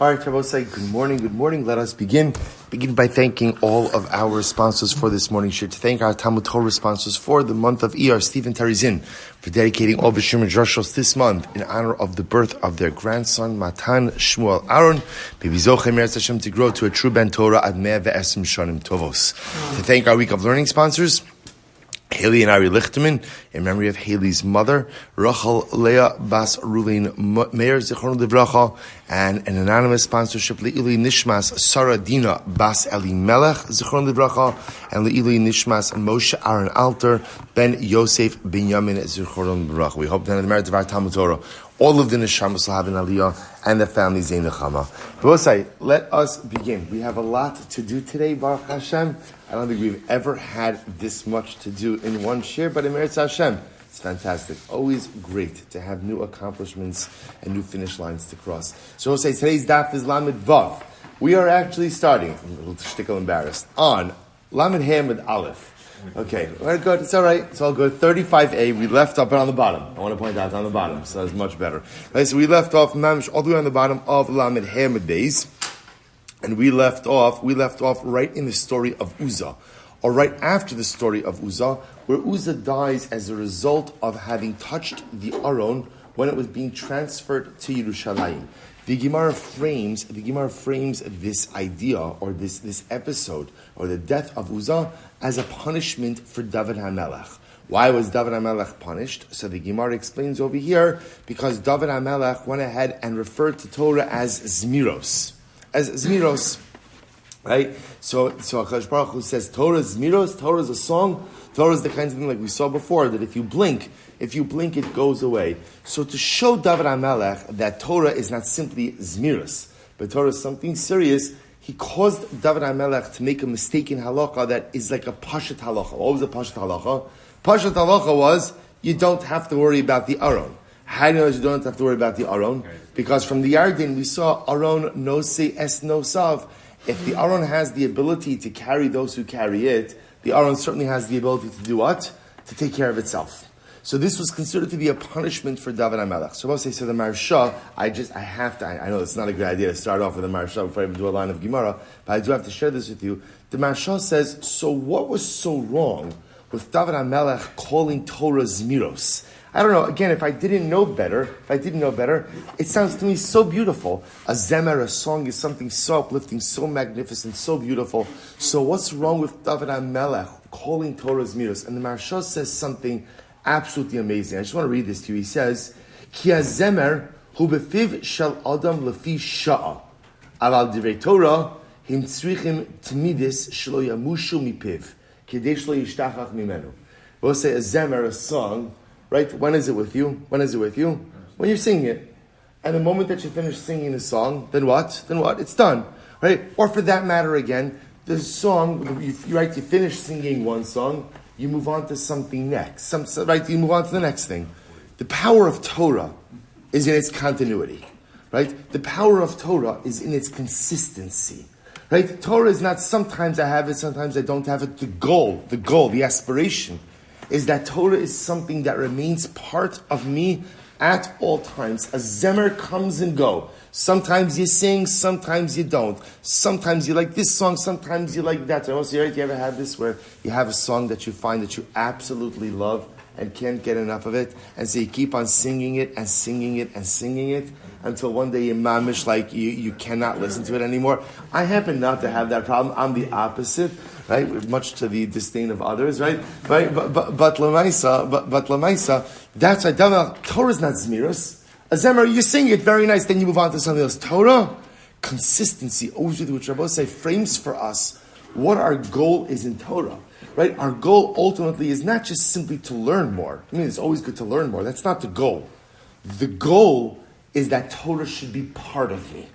All right, Rabbi, good morning, good morning. Let us begin. Begin by thanking all of our sponsors for this morning. To thank our Talmud Torah sponsors for the month of Iyar, Steve and Teri Czinn, for dedicating all B'Shir Midrashos this month in honor of the birth of their grandson, Matan Shmuel Aharon. Baby Zochem Yahrtzeit Hashem to grow to a true Ben Torah ad 120 Shanim Tovos. To thank our Week of Learning sponsors, Hayley Ari Lichterman, in memory of Hayley's mother, Leah Bas Reuven Meir, Zichron Livracha, and an anonymous sponsorship, Le'ili Nishmas Sarah Dina Bas Eli Melech, Zichron Livracha, and Le'ili Nishmas Moshe Aaron Alter, Ben Yosef Binyamin, Zichron Livracha. We hope that in the merit of our Talmud Torah, all of the neshamas will have an aliyah, and the families in neshama. Rabbi, let us begin. We have a lot to do today, Baruch Hashem. I don't think we've ever had this much to do in one share, but in Meretz Hashem, it's fantastic. Always great to have new accomplishments and new finish lines to cross. So we'll say today's daf is Lamed Vav. We are actually starting, I'm a little shtickle embarrassed, on Lamed Hamid Aleph. Okay, we're good. It's all right. It's all good. 35a. We left up on the bottom. I want to point out on the bottom, so that's much better. Right, so we left off mamish all the way on the bottom of Lamed Hamid days, and we left off right in the story of Uzzah, or right after the story of Uzzah, where Uzzah dies as a result of having touched the Aron when it was being transferred to Yerushalayim. The Gemara frames this idea, or this episode, or the death of Uzzah, as a punishment for David HaMelech. Why was David HaMelech punished? So the Gemara explains over here, because David HaMelech went ahead and referred to Torah as Zmiros. Right? So HaKadosh Baruch Hu says, Torah is Zmiros, Torah is a song, Torah is the kind of thing like we saw before, that if you blink, it goes away. So to show David HaMelech that Torah is not simply Zmiros, but Torah is something serious, he caused David HaMelech to make a mistake in halacha that is like a pashat halacha. What was a pashat halacha? Pashat halacha was, you don't have to worry about the Aron. How do you know you don't have to worry about the Aron? Because from the Yarden we saw Aron no se es no sav. If the Aron has the ability to carry those who carry it, the Aron certainly has the ability to do what? To take care of itself. So this was considered to be a punishment for David HaMelech. So I'll say, so the Maharsha, I know it's not a good idea to start off with the Maharsha before I even do a line of Gemara, but I do have to share this with you. The Maharsha says, so what was so wrong with David HaMelech calling Torah Zmiros? I don't know, again, if I didn't know better, it sounds to me so beautiful. A zemer, a song, is something so uplifting, so magnificent, so beautiful. So what's wrong with David HaMelech calling Torah Zmiros? And the Maharsha says something absolutely amazing. I just want to read this to you. He says, Ki hazemer hu befiv shel adam lefi sha'a, aval divrei Torah him tzrichim tmidis shelo yamushu mipiv, kedei shelo yishtachach mimenu. We'll say a zemer, a song, right? When is it with you? When you're singing it. And the moment that you finish singing the song, then what? It's done. Right? Or for that matter again, the song, you finish singing one song, you move on to something next. You move on to the next thing. The power of Torah is in its continuity. Right? The power of Torah is in its consistency. Right? Torah is not sometimes I have it, sometimes I don't have it. The goal, the aspiration is that Torah is something that remains part of me at all times. A zemer comes and go. Sometimes you sing, sometimes you don't. Sometimes you like this song, sometimes you like that. So also, right, you ever have this where you have a song that you find that you absolutely love and can't get enough of it, and so you keep on singing it and singing it and singing it until one day you're mamish, like you cannot listen to it anymore. I happen not to have that problem. I'm the opposite, right? Much to the disdain of others, right? But Lamaisa, that's why Torah is not Zmiros. A zemer, you sing it very nice, then you move on to something else. Torah, consistency, always with which Rabbi say frames for us what our goal is in Torah. Right? Our goal ultimately is not just simply to learn more. I mean, it's always good to learn more. That's not the goal. The goal is that Torah should be part of me.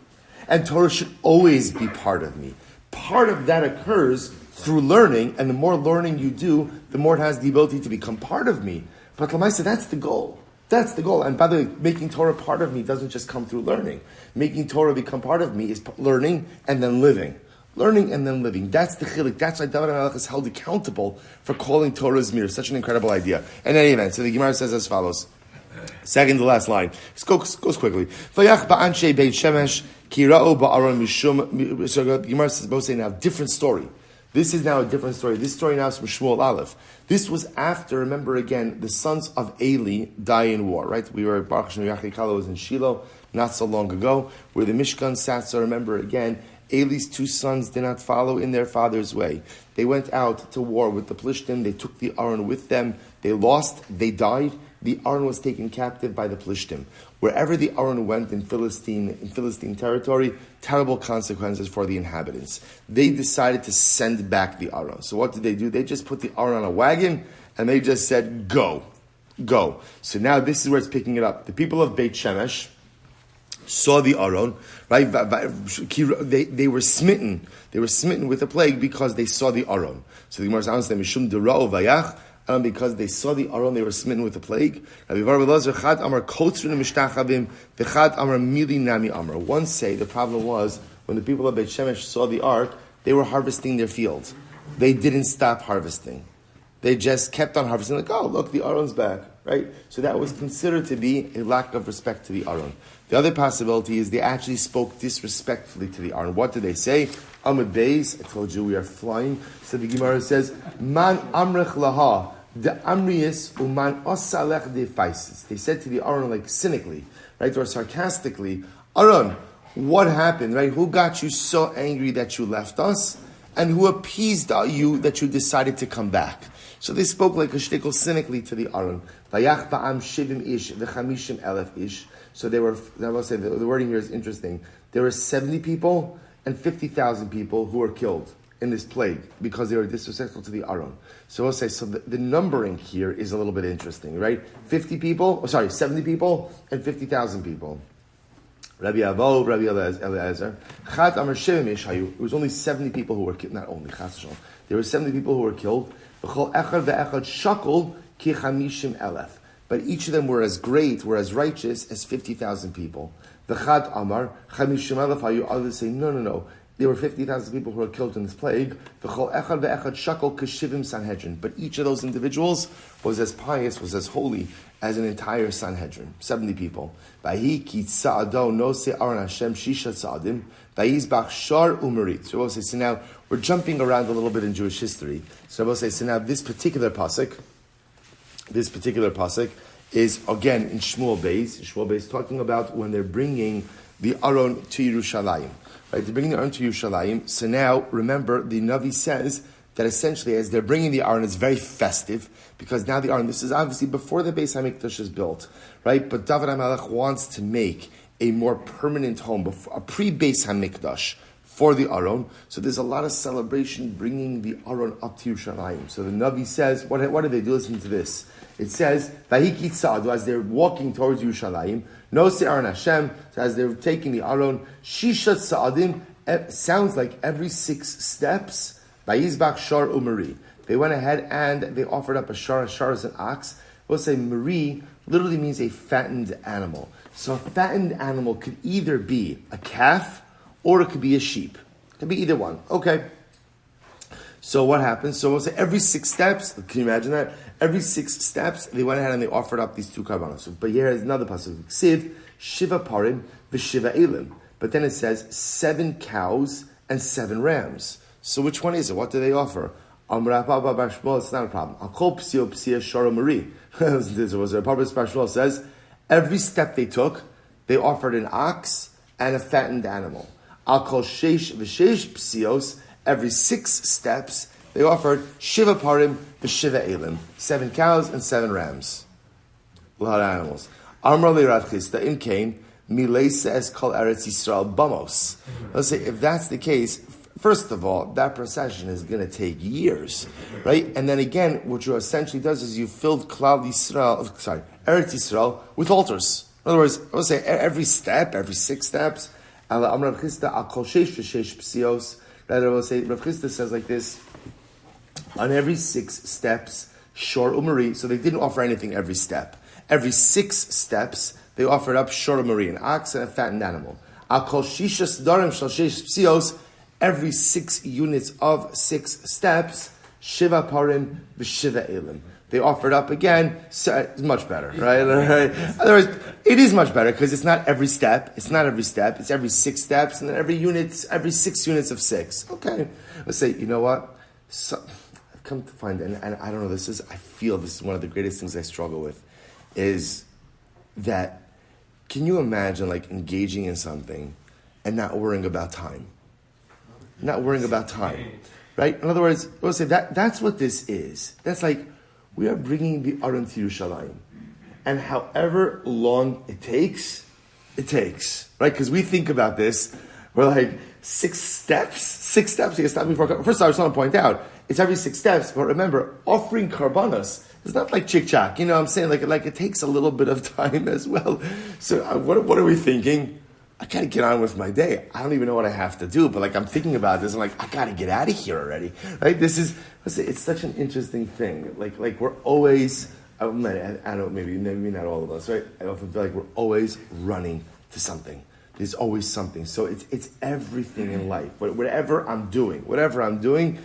And Torah should always be part of me. Part of that occurs through learning, and the more learning you do, the more it has the ability to become part of me. But Lamaisa, that's the goal. That's the goal. And by the way, making Torah part of me doesn't just come through learning. Making Torah become part of me is learning and then living. Learning and then living. That's the chilik. That's why David HaMelech is held accountable for calling Torah Zmir. Such an incredible idea. In any event, so the Gemara says as follows. Second to last line. This goes quickly. Vayach ba'anshe beit shemesh kira'o ba'aron mishum. So the Gemara says both say now different story. This is now a different story. This story now is from Shmuel Aleph. This was after, remember again, the sons of Eli die in war, right? We were at Baruch Shem Yachikala was in Shiloh not so long ago, where the Mishkan sat. So remember again, Eli's two sons did not follow in their father's way. They went out to war with the Plishtim. They took the Aron with them. They lost. They died. The Aron was taken captive by the Plishtim. Wherever the Aron went in Philistine territory, terrible consequences for the inhabitants. They decided to send back the Aron. So what did they do? They just put the Aron on a wagon and they just said, go. So now this is where it's picking it up. The people of Beit Shemesh saw the Aron, right? They were smitten. They were smitten with the plague because they saw the Aron. So the Gemara says, Mishum dera'u vayach. Because they saw the Aron, they were smitten with the plague. One say the problem was when the people of Beit Shemesh saw the ark, they were harvesting their fields. They didn't stop harvesting. They just kept on harvesting, like, oh, look, the Aron's back, right? So that was considered to be a lack of respect to the Aron. The other possibility is they actually spoke disrespectfully to the Aron. What did they say? Amud Beis, I told you we are flying. So the Gemara says, Man amrech laha. The Amrius uman osalech de faisis. They said to the Aron like cynically, right, or sarcastically, Aron, what happened, right? Who got you so angry that you left us? And who appeased you that you decided to come back? So they spoke like a shtickle cynically to the Aron. Vayach ba'am shivim ish v'chamishim elef ish. So they were, I will say, the wording here is interesting. There were 70 people and 50,000 people who were killed in this plague because they were disrespectful to the Aron. So we'll say, so the numbering here is a little bit interesting, right? 70 people and 50,000 people. Rabbi Avo, Rabbi Eliezer, Chat Amar Shivim Ishayu. It was only 70 people who were killed, not only, there were 70 people who were killed. V'chol echad ve'echad shakol ki chamishim elef. But each of them were as great, were as righteous as 50,000 people. V'chad Amar, chamishim elef hayu. Others say, no. There were 50,000 people who were killed in this plague. V'chol echad ve'echad shakol k'shivim Sanhedrin. But each of those individuals was as pious, was as holy as an entire Sanhedrin. 70 people. V'hi ki tza'ado nose aron Hashem shisha tza'adim. V'yizbach shar umarit. So we'll say, so now we're jumping around a little bit in Jewish history. So we'll say, so now this particular pasuk is again in Shmuel Beis talking about when they're bringing the Aron to Yerushalayim. Right, they're bringing the Aron to Yerushalayim. So now, remember, the Navi says that essentially as they're bringing the Aron, it's very festive, because now the Aron, this is obviously before the Beis HaMikdash is built, right? But David HaMelech wants to make a more permanent home, a pre-Beis HaMikdash for the Aron. So there's a lot of celebration bringing the Aron up to Yerushalayim. So the Navi says, what do they do? Listen to this. It says, Vahiki Tzadu, as they're walking towards Yerushalayim, no Aron Hashem, so as they're taking the Aron, Shisha Tza'adim, sounds like every 6 steps, Vayizbach Shar Umari. They went ahead and they offered up a shar is an ox. We'll say Mari literally means a fattened animal. So a fattened animal could either be a calf or it could be a sheep. It could be either one. Okay. So what happens? So we'll say every 6 steps, can you imagine that? Every 6 steps, they went ahead and they offered up these 2 karbanos. But here is another pasuk. Ksiv, Shiva Parim, V'Shiva Elim. But then it says 7 cows and 7 rams. So which one is it? What do they offer? It's not a problem. Akol Psio Psia Shara Mari. This was a Rabbi Shmuel says, every step they took, they offered an ox and a fattened animal. Akol Sheish V'Sheish Psios, every 6 steps, they offered Shiva Parim V'Shiva Elim, 7 cows and 7 rams. A lot of animals. Amar li Rav Chisda im kain mileisa es kol Eretz Yisrael bamos. Let's say if that's the case, first of all, that procession is going to take years, right? And then again, what you essentially does is you filled Eretz Yisrael with altars. In other words, I would say every step, every 6 steps. Amar Rav Chisda akol sheish v'sheish psios. That I will say, Rav Chisda says like this. On every 6 steps, shor umari, so they didn't offer anything every step. Every 6 steps, they offered up shor umari, an ox and a fattened animal. Akol shishas darim shal sheish psios, every 6 units of 6 steps, shiva parim v'shiva elim. They offer it up again. So it's much better, right? Right? Otherwise, it is much better because it's not every step. It's not every step. It's every 6 steps, and then every 6 units of 6. Okay, let's say, you know what? So, I've come to find, and I don't know. I feel this is one of the greatest things I struggle with, is that. Can you imagine like engaging in something and not worrying about time? Not worrying about time, right? In other words, we'll say that's what this is. That's like, we are bringing the Aron to Yerushalayim. And however long it takes, right? Because we think about this, we're like, 6 steps? You can stop before. First of all, I just want to point out, it's every 6 steps, but remember, offering karbanos is not like chick-chack. You know what I'm saying? Like it takes a little bit of time as well. So what are we thinking? I gotta get on with my day. I don't even know what I have to do, but like I'm thinking about this. I'm like, I gotta get out of here already. Right? It's such an interesting thing. Like we're always, I don't know, maybe not all of us, right? I often feel like we're always running to something. There's always something. So it's everything in life. Whatever I'm doing,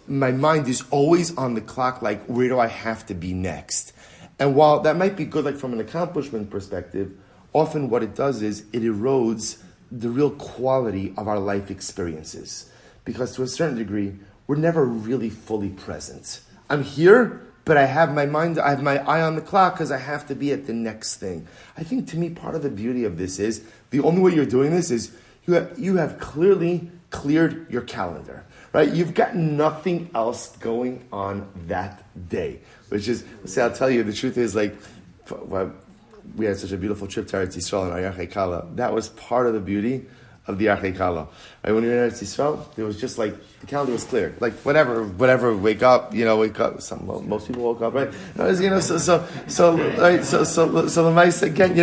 my mind is always on the clock. Like, where do I have to be next? And while that might be good, like from an accomplishment perspective, often what it does is it erodes the real quality of our life experiences. Because to a certain degree, we're never really fully present. I'm here, but I have my eye on the clock because I have to be at the next thing. I think to me, part of the beauty of this is, the only way you're doing this is you have clearly cleared your calendar, right? You've got nothing else going on that day, which is, I'll tell you, the truth is like, we had such a beautiful trip to Eretz Yisrael in our Yahrtzeit Kala. That was part of the beauty of the Yahrtzeit Kala. Right? When we were in Eretz Yisrael, there was just like, the calendar was clear. Like whatever, wake up. Most people woke up, right? So the mice again,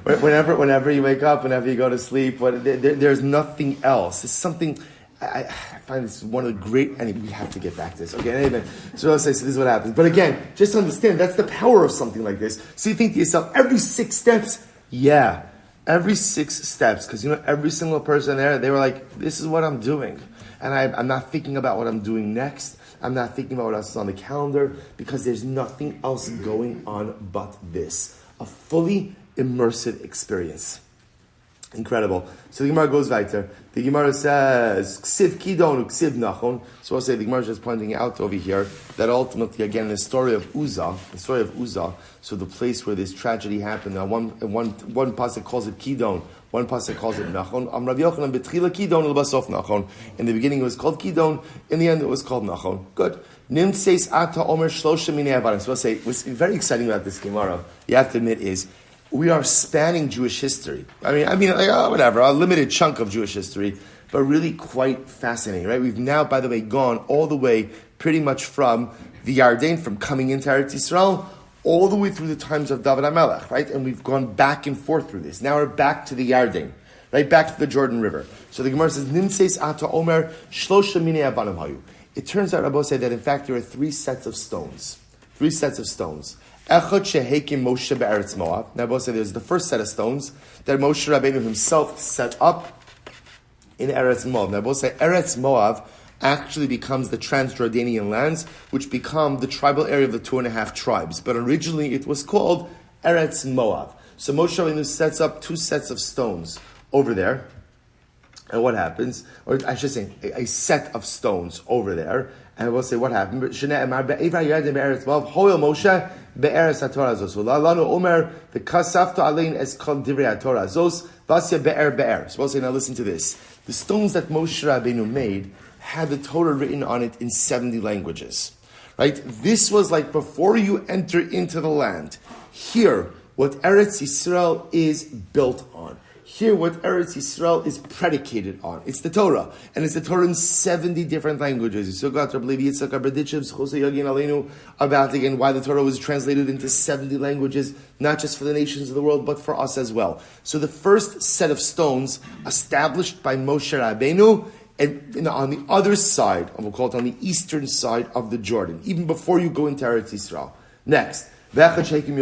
whenever you wake up, whenever you go to sleep, there's nothing else. It's something. I find this one of the great, and we have to get back to this. Okay, anyway, so I'll say, so this is what happens. But again, just understand, that's the power of something like this. So you think to yourself, every 6 steps, yeah, every 6 steps, because every single person there, they were like, this is what I'm doing. And I'm not thinking about what I'm doing next. I'm not thinking about what else is on the calendar, because there's nothing else going on but this. A fully immersive experience. Incredible. So the Gemara goes weiter. The Gemara says, Ksiv Kidon, Ksiv Nachon. So I'll say the Gemara is just pointing out over here that ultimately, again, the story of Uzzah, so the place where this tragedy happened, now one pasuk calls it Kidon, one pasuk calls it Nachon. Rabbi Yochanan betchila Kidon l'basof Nachon. In the beginning it was called Kidon, in the end it was called Nachon. Good. Nimtseis ata omer shlosha minei avarim. So I'll say, what's very exciting about this Gemara, you have to admit, is we are spanning Jewish history. I mean, whatever, a limited chunk of Jewish history, but really quite fascinating, right? We've now, by the way, gone all the way pretty much from the Yarden, from coming into Eretz Yisrael, all the way through the times of David HaMelech, right? And we've gone back and forth through this. Now we're back to the Yarden, right? Back to the Jordan River. So the Gemara says, Nimseis ata omer shlosha minei avanim hayu. It turns out, Rabbi said, that in fact there are 3 sets of stones. 3 sets of stones. Echad shehekim Moshe be'eretz Moab. Now, Rabbi said there's the first set of stones that Moshe Rabbeinu himself set up in Eretz Moab. Now, Rabbi said Eretz Moab actually becomes the Transjordanian lands, which become the tribal area of the 2.5 tribes. But originally it was called Eretz Moab. So Moshe Rabbeinu sets up 2 sets of stones over there. And what happens? Or I should say, a set of stones over there. And we'll say what happened. Moshe be'eretz haTorah zos. Lanu omer v'kasafto alein es kol divrei haTorah zos vasya be'er. So we'll say, now listen to this. The stones that Moshe Rabbeinu made had the Torah written on it in 70 languages. Right? This was like before you enter into the land. Here, what Eretz Yisrael is built on. Here, what Eretz Yisrael is predicated on. It's the Torah. And it's the Torah in 70 different languages. About again why the Torah was translated into 70 languages, not just for the nations of the world, but for us as well. So the first set of stones established by Moshe Rabbeinu, and on the other side, and we'll call it on the eastern side of the Jordan, even before you go into Eretz Yisrael. Next, interesting,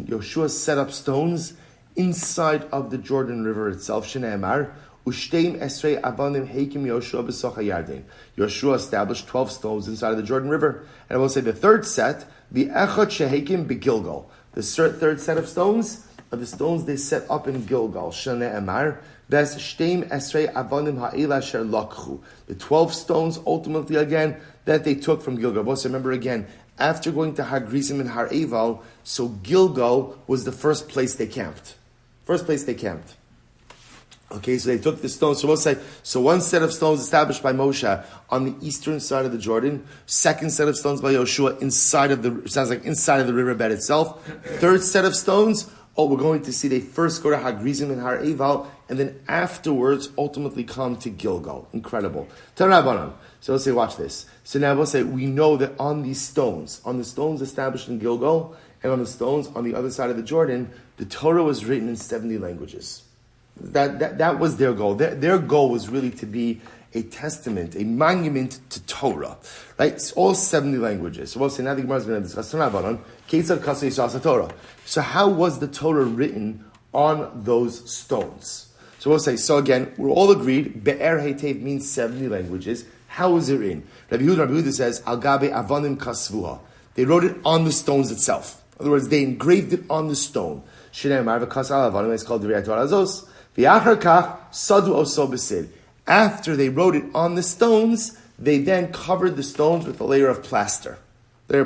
Yoshua set up stones inside of the Jordan River itself. Shneimar Ushtem esrei avanim heikim Yoshua b'socha Yarden. Yoshua established 12 stones inside of the Jordan River. And I will say the third set, the echad sheheikim b'Gilgal. The third set of stones are the stones they set up in Gilgal. Shana Emar. Bes shtem esrei avanim ha'ila sher lakchu. The 12 stones ultimately again that they took from Gilgal. Also remember again, after going to Har Grizim and Har Eval, so Gilgal was the first place they camped. Okay, so they took the stones. So we'll say, so one set of stones established by Moshe on the eastern side of the Jordan. Second set of stones by Yoshua inside of the riverbed itself. Third set of stones, we're going to see they first go to Har Grizim and Har Eval, and then afterwards ultimately come to Gilgal. Incredible. Tarabanan. So we'll say, watch this. So now we'll say, we know that on the stones established in Gilgal, and on the stones on the other side of the Jordan, the Torah was written in 70 languages. That was their goal. Their goal was really to be a testament, a monument to Torah. Right? It's all 70 languages. So we'll say, now the Gemara is going to discuss Torah. So how was the Torah written on those stones? So we'll say, so again, we're all agreed, Be'er Heitev means 70 languages. How is it written? Rabbi Yehuda says, Al Gabe Avanim Kasvuha. They wrote it on the stones itself. In other words, they engraved it on the stone. Shneimar v'kas al Avanim, it's called Divrei Torah Azos. V'achar kach sadu oso b'sid. After they wrote it on the stones, they then covered the stones with a layer of plaster. Amar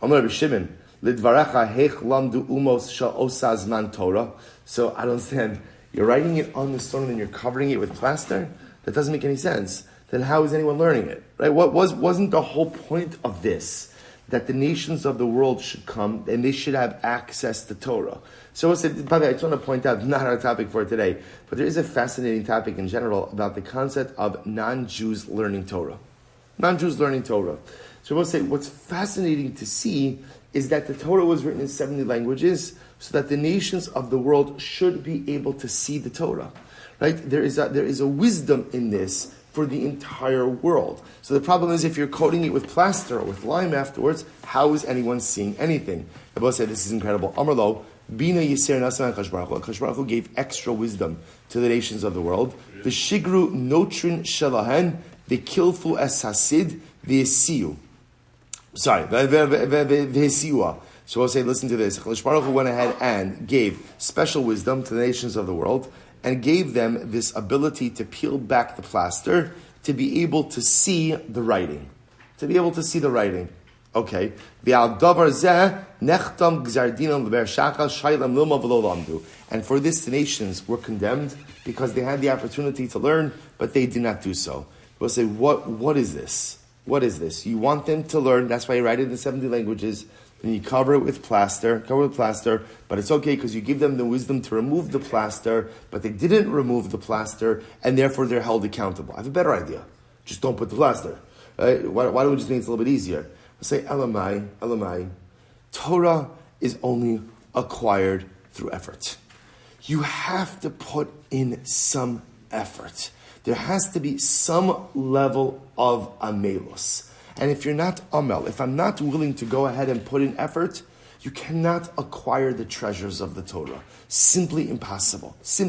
Rabbi Shimon, lidvarecha heich lamdu umos shal osaz man Torah. So I don't understand. You're writing it on the stone and then you're covering it with plaster? That doesn't make any sense. Then how is anyone learning it? Right? Wasn't the whole point of this that the nations of the world should come and they should have access to Torah? So by the way, I just want to point out, not our topic for today, but there is a fascinating topic in general about the concept of non-Jews learning Torah. Non-Jews learning Torah. So we'll say what's fascinating to see is that the Torah was written in 70 languages so that the nations of the world should be able to see the Torah. Right? There is a wisdom in this for the entire world. So the problem is if you're coating it with plaster or with lime afterwards, how is anyone seeing anything? I will say this is incredible. Amarlo, Bina Yisir Nasan Akash Baruch Hu gave extra wisdom to the nations of the world. The Shigru Notrin Shalahan, the Kilfu Es Hasid, the Esiu. Sorry, the Esiua. So we'll say, listen to this. Akash Baruch Hu went ahead and gave special wisdom to the nations of the world, and gave them this ability to peel back the plaster, to be able to see the writing. Okay. And for this, the nations were condemned because they had the opportunity to learn, but they did not do so. We'll say, what is this? What is this? You want them to learn, that's why you write it in 70 languages, then you cover it with plaster, but it's okay because you give them the wisdom to remove the plaster, but they didn't remove the plaster, and therefore they're held accountable. I have a better idea. Just don't put the plaster. Right? Why don't we just make it a little bit easier? We'll say, Elamai. Torah is only acquired through effort. You have to put in some effort. There has to be some level of amelus. And if you're not amel, if I'm not willing to go ahead and put in effort, you cannot acquire the treasures of the Torah. Simply impossible. So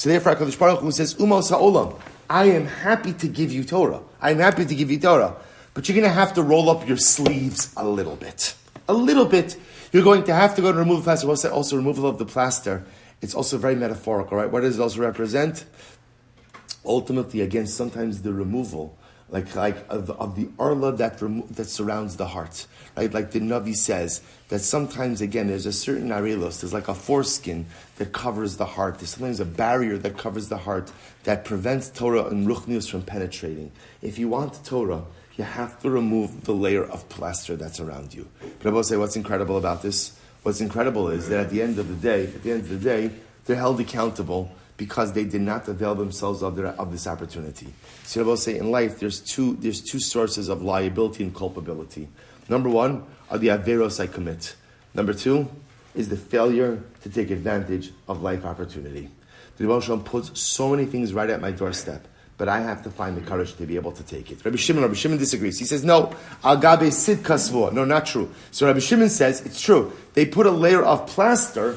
therefore, HaKadosh Baruch Hu says, Umos ha'olam, I am happy to give you Torah. But you're going to have to roll up your sleeves a little bit. You're going to have to go to remove the plaster. We'll say also removal of the plaster. It's also very metaphorical, right? What does it also represent? Ultimately, again, sometimes the removal of the arla that surrounds the heart, right? Like the Navi says, that sometimes, again, there's a certain arelos, there's like a foreskin that covers the heart. There's sometimes a barrier that covers the heart that prevents Torah and Ruchnius from penetrating. If you want Torah, you have to remove the layer of plaster that's around you. But I will say what's incredible about this, what's incredible is that at the end of the day, they're held accountable because they did not avail themselves of this opportunity. So I will say in life, there's two sources of liability and culpability. Number one are the averos I commit. Number two is the failure to take advantage of life opportunity. The Rebbe Shalom puts so many things right at my doorstep, but I have to find the courage to be able to take it. Rabbi Shimon disagrees. He says, no, agabe sid kasvua. No, not true. So Rabbi Shimon says, it's true. They put a layer of plaster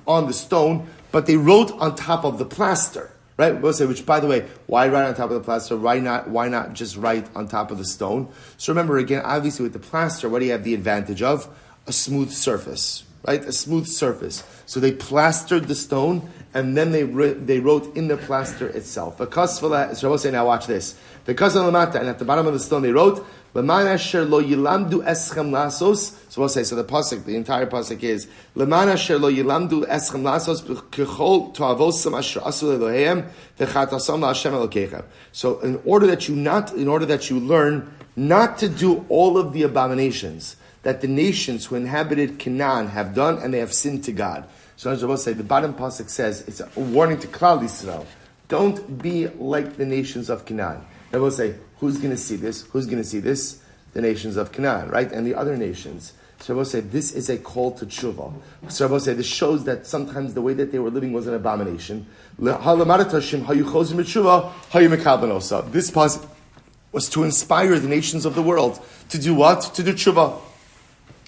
on the stone, but they wrote on top of the plaster. Right, we'll say, which, by the way, why write on top of the plaster? Why not just write on top of the stone? So remember, again, obviously with the plaster, what do you have the advantage of? A smooth surface, right? A smooth surface. So they plastered the stone, and then they wrote in the plaster itself. So we'll say, now watch this. Because of Lamata, and at the bottom of the stone they wrote, L'man asher lo yilamdu eschem lasos. So we'll say, so the pasuk, the entire pasuk is, L'man asher lo yilamdu eschem lasos k'chol to'avosam asher asu leloheim v'chatasam la'Hashem Elokeichem. So in order that you learn not to do all of the abominations that the nations who inhabited Canaan have done, and they have sinned to God. So as I will say, the bottom pasuk says, it's a warning to Klal Yisrael. Don't be like the nations of Canaan. I will say, who's going to see this? Who's going to see this? The nations of Canaan, right? And the other nations. So I will say, this is a call to tshuva. So I will say, this shows that sometimes the way that they were living was an abomination. This pasuk was to inspire the nations of the world to do what? To do tshuva.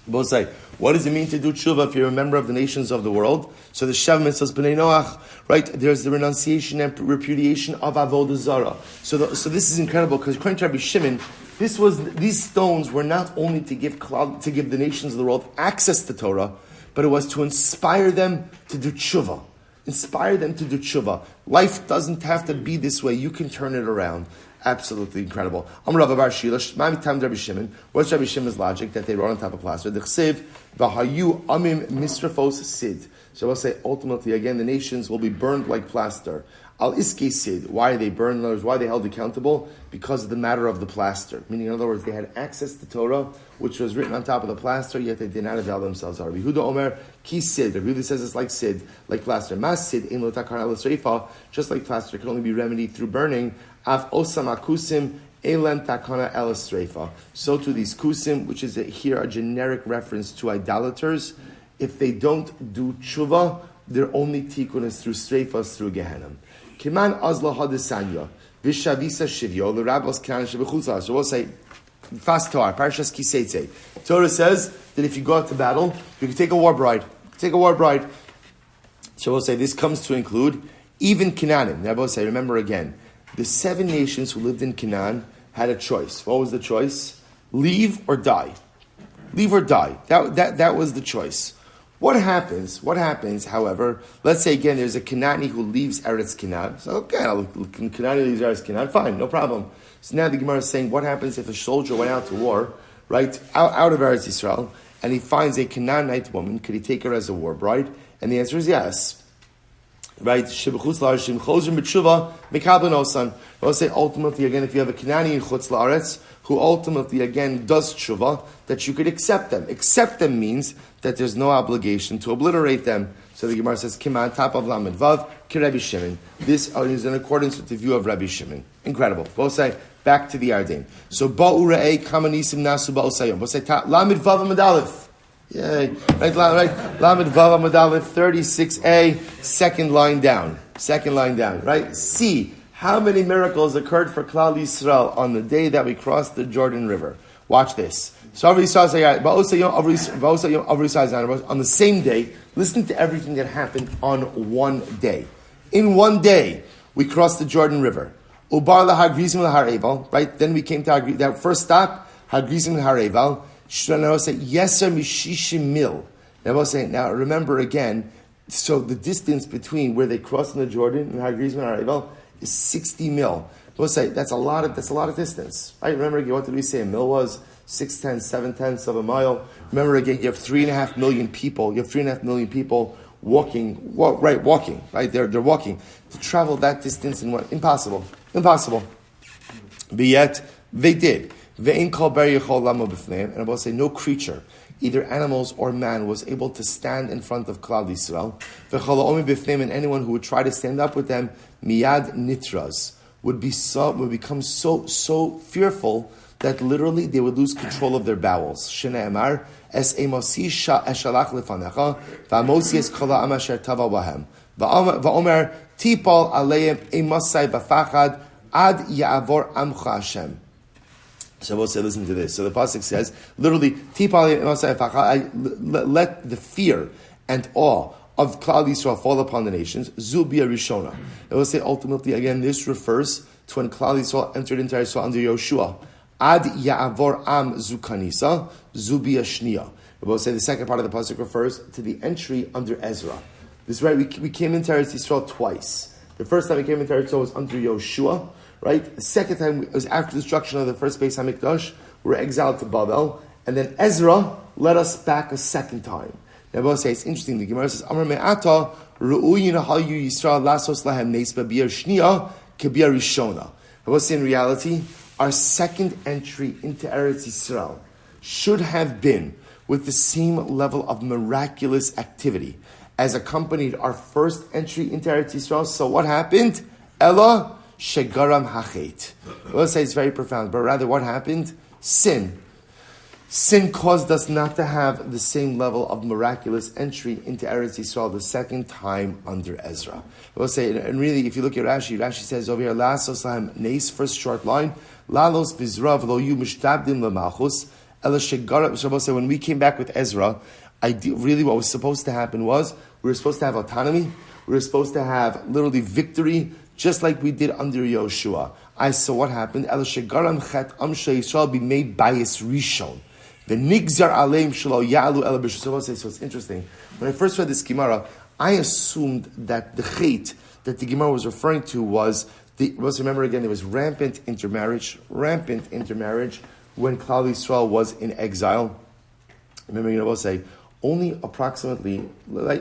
We'll say, what does it mean to do tshuva if you're a member of the nations of the world? So the Shev Mitzvahs B'nai Noach, right? There's the renunciation and repudiation of Avodah Zarah. So this is incredible because according to Rabbi Shimon, these stones were not only to give the nations of the world access to Torah, but it was to inspire them to do tshuva. Inspire them to do tshuva. Life doesn't have to be this way. You can turn it around. Absolutely incredible. Amar Rav Bar Shila, Rabbi Shimon. What's Rabbi Shimon's logic that they wrote on top of plaster? The chsiv v'hayu amim misrafos sid. So I'll say ultimately again the nations will be burned like plaster. Al iske sid. Why are they burned? In other words, why are they held accountable? Because of the matter of the plaster. Meaning, in other words, they had access to Torah, which was written on top of the plaster, yet they did not avail themselves. Rabbi Yehuda Omer ki sid. Rabbi Yehuda says it's like sid, like plaster. Mas sid in lo takar al sreifa. Just like plaster can only be remedied through burning. Af osam akusim elem takana el streifa. So to these kusim, which is here a generic reference to idolaters, if they don't do tshuva, their only tikkun is through streifas, through Gehenna. Kiman azla hadisanya vishavisa shivyo l'rabos kan shebechutzar. So we'll say fast Torah parashas Kiseitze. Torah says that if you go out to battle, you can take a war bride. Take a war bride. So we'll say this comes to include even Canaanim. Now we'll say, remember again. The 7 nations who lived in Canaan had a choice. What was the choice? Leave or die. Leave or die. That was the choice. What happens, however, let's say again there's a Canaanite who leaves Eretz Canaan. So okay, Canaanite leaves Eretz Canaan, fine, no problem. So now the Gemara is saying, what happens if a soldier went out to war, right, out of Eretz Yisrael, and he finds a Canaanite woman, could he take her as a war bride? And the answer is yes. Right? We'll say ultimately again, if you have a Canaanite in Chutz La'aretz who ultimately again does tshuva, that you could accept them. Accept them means that there's no obligation to obliterate them. So the Gemara says, Kiman top of Lamed Vav, Ki Rabbi Shimon. This is in accordance with the view of Rabbi Shimon. Incredible. We'll say back to the Yarden. So Ba'u Re'ei Kamanisim Nasu Ba'u Sayom. We'll say Lamed Vav Amud Aleph. Yay. Right, Lamed Vav Amud Aleph 36a, second line down, right? C, how many miracles occurred for Klal Yisrael on the day that we crossed the Jordan River? Watch this. So on the same day, listen to everything that happened on one day. In one day, we crossed the Jordan River. Right? Then we came to that first stop, Hagrizim Hareval. Now say Yeser Mishishim Mil. Now remember again, so the distance between where they crossed in the Jordan and Hagrizim and Hareval is 60 mil. We'll say that's a lot of distance. Right? Remember again, what did we say a mil was? 6/10, 7/10 of a mile. Remember again, you have 3.5 million people. You have 3.5 million people walking. Right? They're walking to travel that distance in what? Impossible. But yet they did. And I will say no creature, either animals or man, was able to stand in front of Klal Yisrael. And anyone who would try to stand up with them, miyad nitras, would become so fearful that literally they would lose control of their bowels. Shneimar es emosi eshalach lefanecha va'amosi es kol ha'am asher tava bahem va'omer tipal aleim emosai b'fachad ad ya'avor amcha Hashem. So we'll say, listen to this. So the pasuk says, literally, let the fear and awe of Klal Yisrael fall upon the nations, Zubia Rishona. It will say ultimately, again, this refers to when Klal Yisrael entered into Yisrael under Yoshua. Ad Ya'avor Am Zukanisa, Zubia Shnia. It will say the second part of the pasuk refers to the entry under Ezra. This is right, we came into Yisrael twice. The first time we came into Yisrael was under Yoshua, right? The second time it was after the destruction of the first Beis HaMikdash. We were exiled to Babel, and then Ezra led us back a second time. Now, I will say it's interesting. The Gemara says, "Amar me'ata ru'uyin hayu Yisrael lasos lahem neis b'biar shnia k'biar rishona." I will say in reality, our second entry into Eretz Yisrael should have been with the same level of miraculous activity as accompanied our first entry into Eretz Yisrael. So what happened? Ella shegaram hachet. I will say it's very profound, but rather what happened? Sin. Sin caused us not to have the same level of miraculous entry into Eretz Yisrael the second time under Ezra. I will say, and really, if you look at Rashi says over here, Lasos lahem neis, first short line, Lalos bizrav lo yu mishtabdim lemalchus, ela shegara. So I will say, when we came back with Ezra, really what was supposed to happen was, we were supposed to have autonomy, we were supposed to have literally victory, just like we did under Yoshua. So what happened? Ela shegaram chet am Yisrael be made bias rishon. The nigzar aleim shelo yalu ela b'shusavos. So it's interesting. When I first read this Gemara, I assumed that the chait that the Gemara was referring to was let's remember again, there was rampant intermarriage when Klal Yisrael was in exile. Remember, I will say only approximately only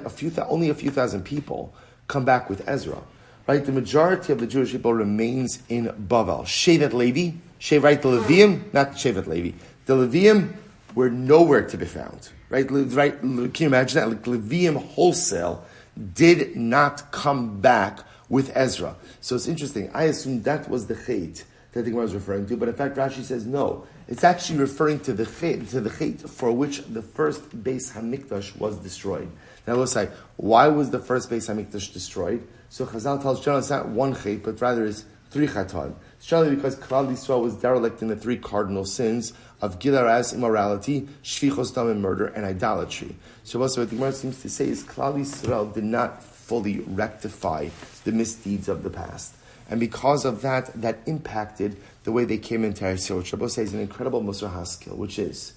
a few thousand people come back with Ezra. Right, the majority of the Jewish people remains in Bavel. Shevet Levi, the Levium, not Shevet Levi. The Levium were nowhere to be found. Right, can you imagine that? Like, Levium wholesale did not come back with Ezra. So it's interesting. I assumed that was the chait that the Gemara was referring to, but in fact Rashi says no. It's actually referring to the chait for which the first Beis HaMikdash was destroyed. Now let's say, why was the first Beis HaMikdash destroyed? So Chazal tells generally it's not one chait, but rather is three chaton. It's generally because Klal Yisrael was derelict in the three cardinal sins of gilaras, immorality, shvichos dam, and murder, and idolatry. So also what the Gemara seems to say is Klal Yisrael did not fully rectify the misdeeds of the past. And because of that, that impacted the way they came into Yisrael, which Rabbi says is an incredible Musar HaSkil, which is,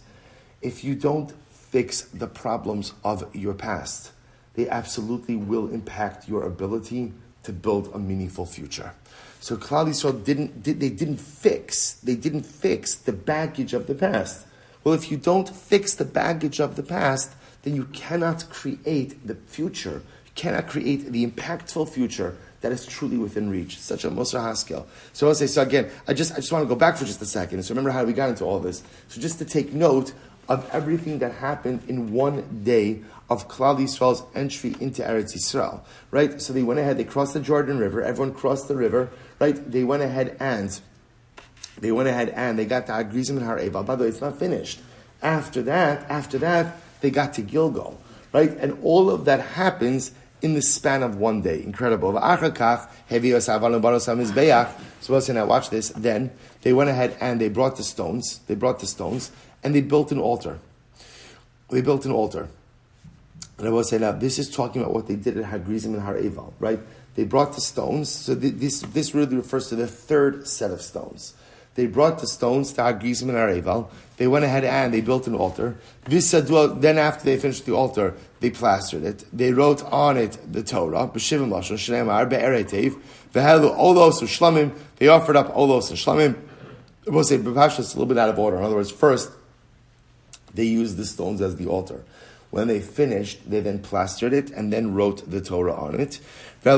if you don't fix the problems of your past, they absolutely will impact your ability to build a meaningful future. So Klal Yisrael didn't fix the baggage of the past. Well, if you don't fix the baggage of the past, then you cannot create the future. You cannot create the impactful future that is truly within reach. Such a Musar HaSkil. So I'll say, so again, I just want to go back for just a second. So remember how we got into all this. So just to take note of everything that happened in one day of Klal Yisrael's entry into Eretz Yisrael, right? So they went ahead, they crossed the Jordan River, everyone crossed the river, right? They went ahead and they got to Agrizim and Har Eval. By the way, it's not finished. After that, they got to Gilgal, right? And all of that happens in the span of one day. Incredible. So now watch this. Then they went ahead and they brought the stones, and they built an altar. And I will say now, this is talking about what they did at Hagrizim and Har Eval, right? They brought the stones. So this really refers to the third set of stones. They brought the stones to Hagrizim and Har Eval. They went ahead and they built an altar. Then after they finished the altar, they plastered it. They wrote on it the Torah. B'shivim lashon shneimar be'eretev v'helu olos u'shlamim. They offered up olos and shlamim. I will say, it's a little bit out of order. In other words, first, they used the stones as the altar. When they finished, they then plastered it and then wrote the Torah on it. They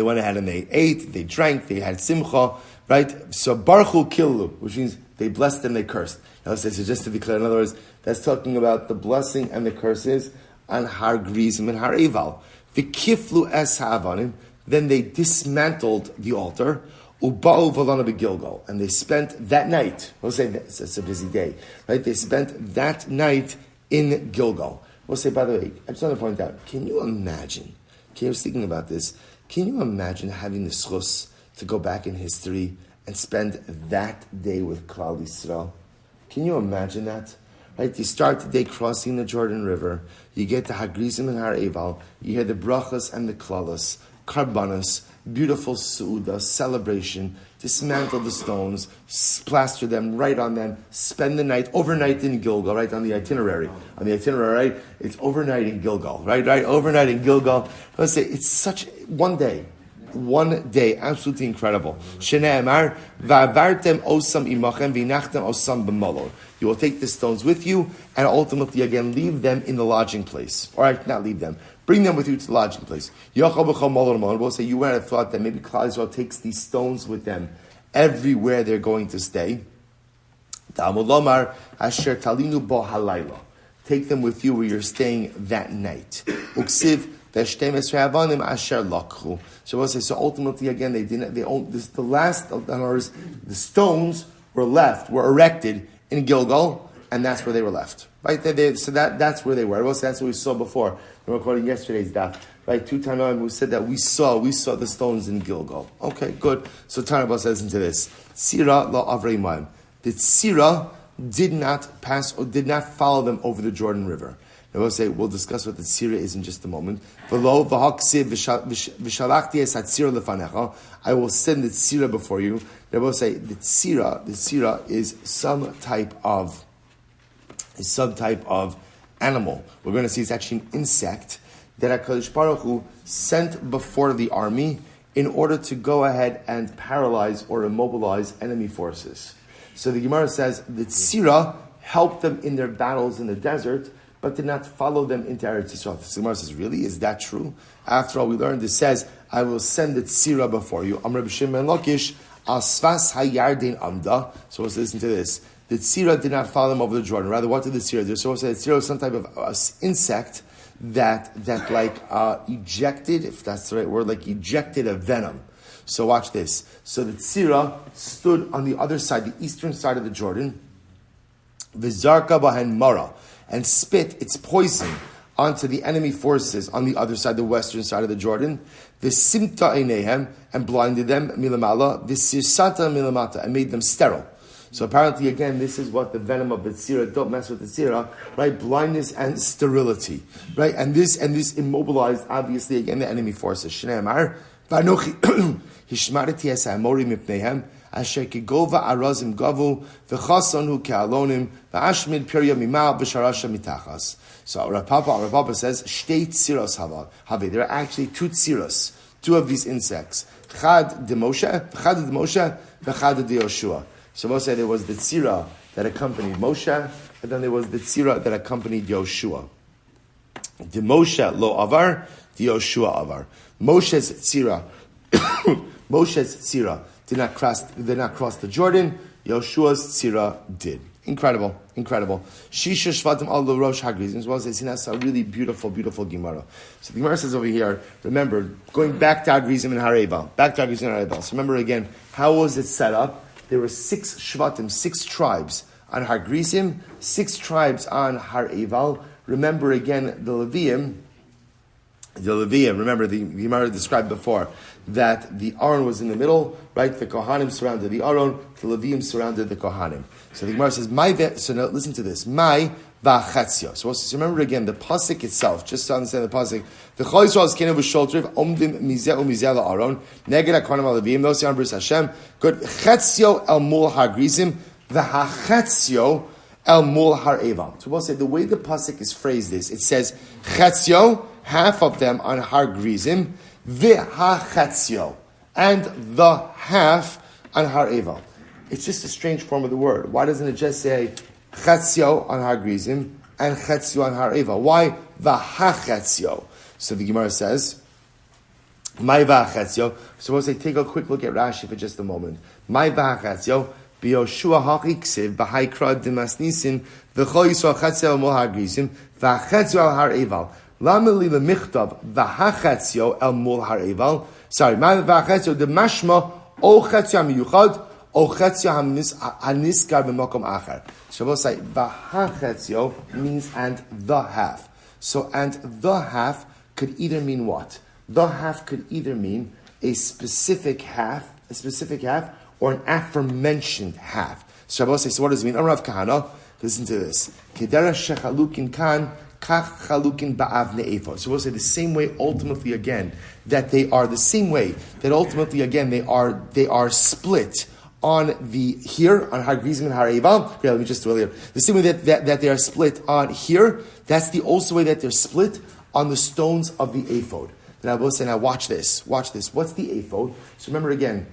went ahead and they ate, they drank, they had simcha, right? So baruchu killu, which means they blessed and they cursed. Now, so just to be clear, in other words, that's talking about the blessing and the curses on Har Grizim and Har Eval. The kiflu es ha'avanim, then they dismantled the altar. Uba'u v'lana b'Gilgal, and they spent that night. We'll say it's a busy day, right? They spent that night in Gilgal. We'll say, by the way, I just want to point out. Can you imagine? I was thinking about this. Can you imagine having the schus to go back in history and spend that day with Klal Yisrael? Can you imagine that? Right? You start the day crossing the Jordan River. You get to Hagrizim and Har Eval. You hear the brachas and the klalas, karbanos, beautiful su'udah, celebration, dismantle the stones, plaster them right on them, spend the night, overnight in Gilgal, right, on the itinerary. On the itinerary, right, it's overnight in Gilgal, right, overnight in Gilgal. Let's say it's such one day, absolutely incredible. Shene'emar, va'avartem osam imachem v'inachtem osam b'malor. You will take the stones with you and ultimately again leave them in the lodging place. All right, not leave them. Bring them with you to the lodging place. We'll say you would have thought that maybe Klal Yisrael takes these stones with them everywhere they're going to stay. Talmud lomar asher talinu bo halayla. Take them with you where you're staying that night. Uksiv v'shtem esrei asher lakhu. So we'll say, so ultimately again the last of the stones were erected in Gilgal, and that's where they were left. Right? So that's where they were. Well, so that's what we saw before. We were quoting yesterday's daf. Right? Two Tanoim who said that we saw the stones in Gilgal. Okay, good. So Tanoim says into this. Tzira la avrei mayim. The Tzira did not pass or did not follow them over the Jordan River. Now we'll say, we'll discuss what the Tzira is in just a moment. I will send the Tzira before you. Now we'll say the Tzira is some type of animal. We're going to see it's actually an insect that HaKadosh Baruch Hu sent before the army in order to go ahead and paralyze or immobilize enemy forces. So the Gemara says the Tzira helped them in their battles in the desert, but did not follow them into Eretz Yisrael. The Gemara says, really? Is that true? After all, we learned it says, I will send the Tzira before you. Rabbi Shmuel Silber, al svas hayarden amda. So let's listen to this. The Tzira did not follow them over the Jordan. Rather, what did the Tzira do? So we'll say the Tzira was some type of insect that ejected, if that's the right word, ejected a venom. So watch this. So the Tzira stood on the other side, the eastern side of the Jordan, v'zarka bahen mara, and spit its poison onto the enemy forces on the other side, the western side of the Jordan, v'simta einehem, and blinded them, milamala, v'sirsata milamata, and made them sterile. So apparently, again, this is what the venom of the tzira, don't mess with the tzira, right? Blindness and sterility, right? And this immobilized, obviously, again, the enemy forces. Shnei amar, v'anochi, hishmareti es ha'amorim mipneihem, asher kigova arazim gavu, v'chasonu ke'alonim, v'ashmid pirya mimal, v'sharasha mitachas. So Rav Papa says, shtei tziros have. There are actually two tziros, two of these insects. Chad de Moshe, v'chad de Yoshua. So we'll say there was the tzira that accompanied Moshe, and then there was the tzira that accompanied Yoshua. The Moshe lo avar, the Yoshua avar. Moshe's tzira did not cross the Jordan. Yoshua's tzira did. Incredible. Shisha shvatim al rosh hagrizim. As well as that's a really beautiful Gemara. So the Gemara says over here, remember, going back to Hagrizim and Har Eval. So remember again, how was it set up? There were 6 shvatim, 6 tribes on Har Grizim, 6 tribes on Har Eval. Remember again the Levium, remember the Gemara described before, that the Aron was in the middle, right? The Kohanim surrounded the Aron, the Levium surrounded the Kohanim. So the Gemara says, so now listen to this, Mai va'chatzio. So remember again, the pasuk itself, just to understand the pasuk, the Chol Yisrael is kenev v'sholtriv, omdim mizeh u'mizeh la'aron, neged ha'kohanim ha'leviim, no siyam b'ris Hashem, good, chatzio el mul har grizim, v'hachatzio el mul har eval. So we'll say, the way the pasuk is phrased is, it says, chatzio, half of them on har grizim, v'hachatzio, and the half on har eval. It's just a strange form of the word. Why doesn't it just say chatzio on Har Grizim and chatzio on Har Eval? Why v'hachatzio? So the Gemara says, "My v'hachatzio." So we'll say, take a quick look at Rashi for just a moment. My v'hachatzio b'Yoshua hachiksiv b'haikra demasnisin v'chol Yisrael chatzio mol Har Grizim v'hachatzio al Har Eval. Lameli lemichtav v'hachatzio el mol Har Eval. Sorry, my v'hachatzio the mashma o chatzio miyuchad. So we'll say, v'hachatzio means and the half. So, and the half could either mean what? The half could either mean a specific half, or an aforementioned half. So we'll say, so what does it mean? Rav Kahana, Listen to this. Kedera shechalukin kan kach chalukin ba'avne ephod. So we'll say the same way ultimately again that they are the same way that ultimately again they are split on the here on Har Grizim and Har Eival. Yeah, let me just do earlier. The same way that they are split on here, that's the also way that they're split on the stones of the ephod. Now we'll say, now watch this. What's the ephod? So remember again,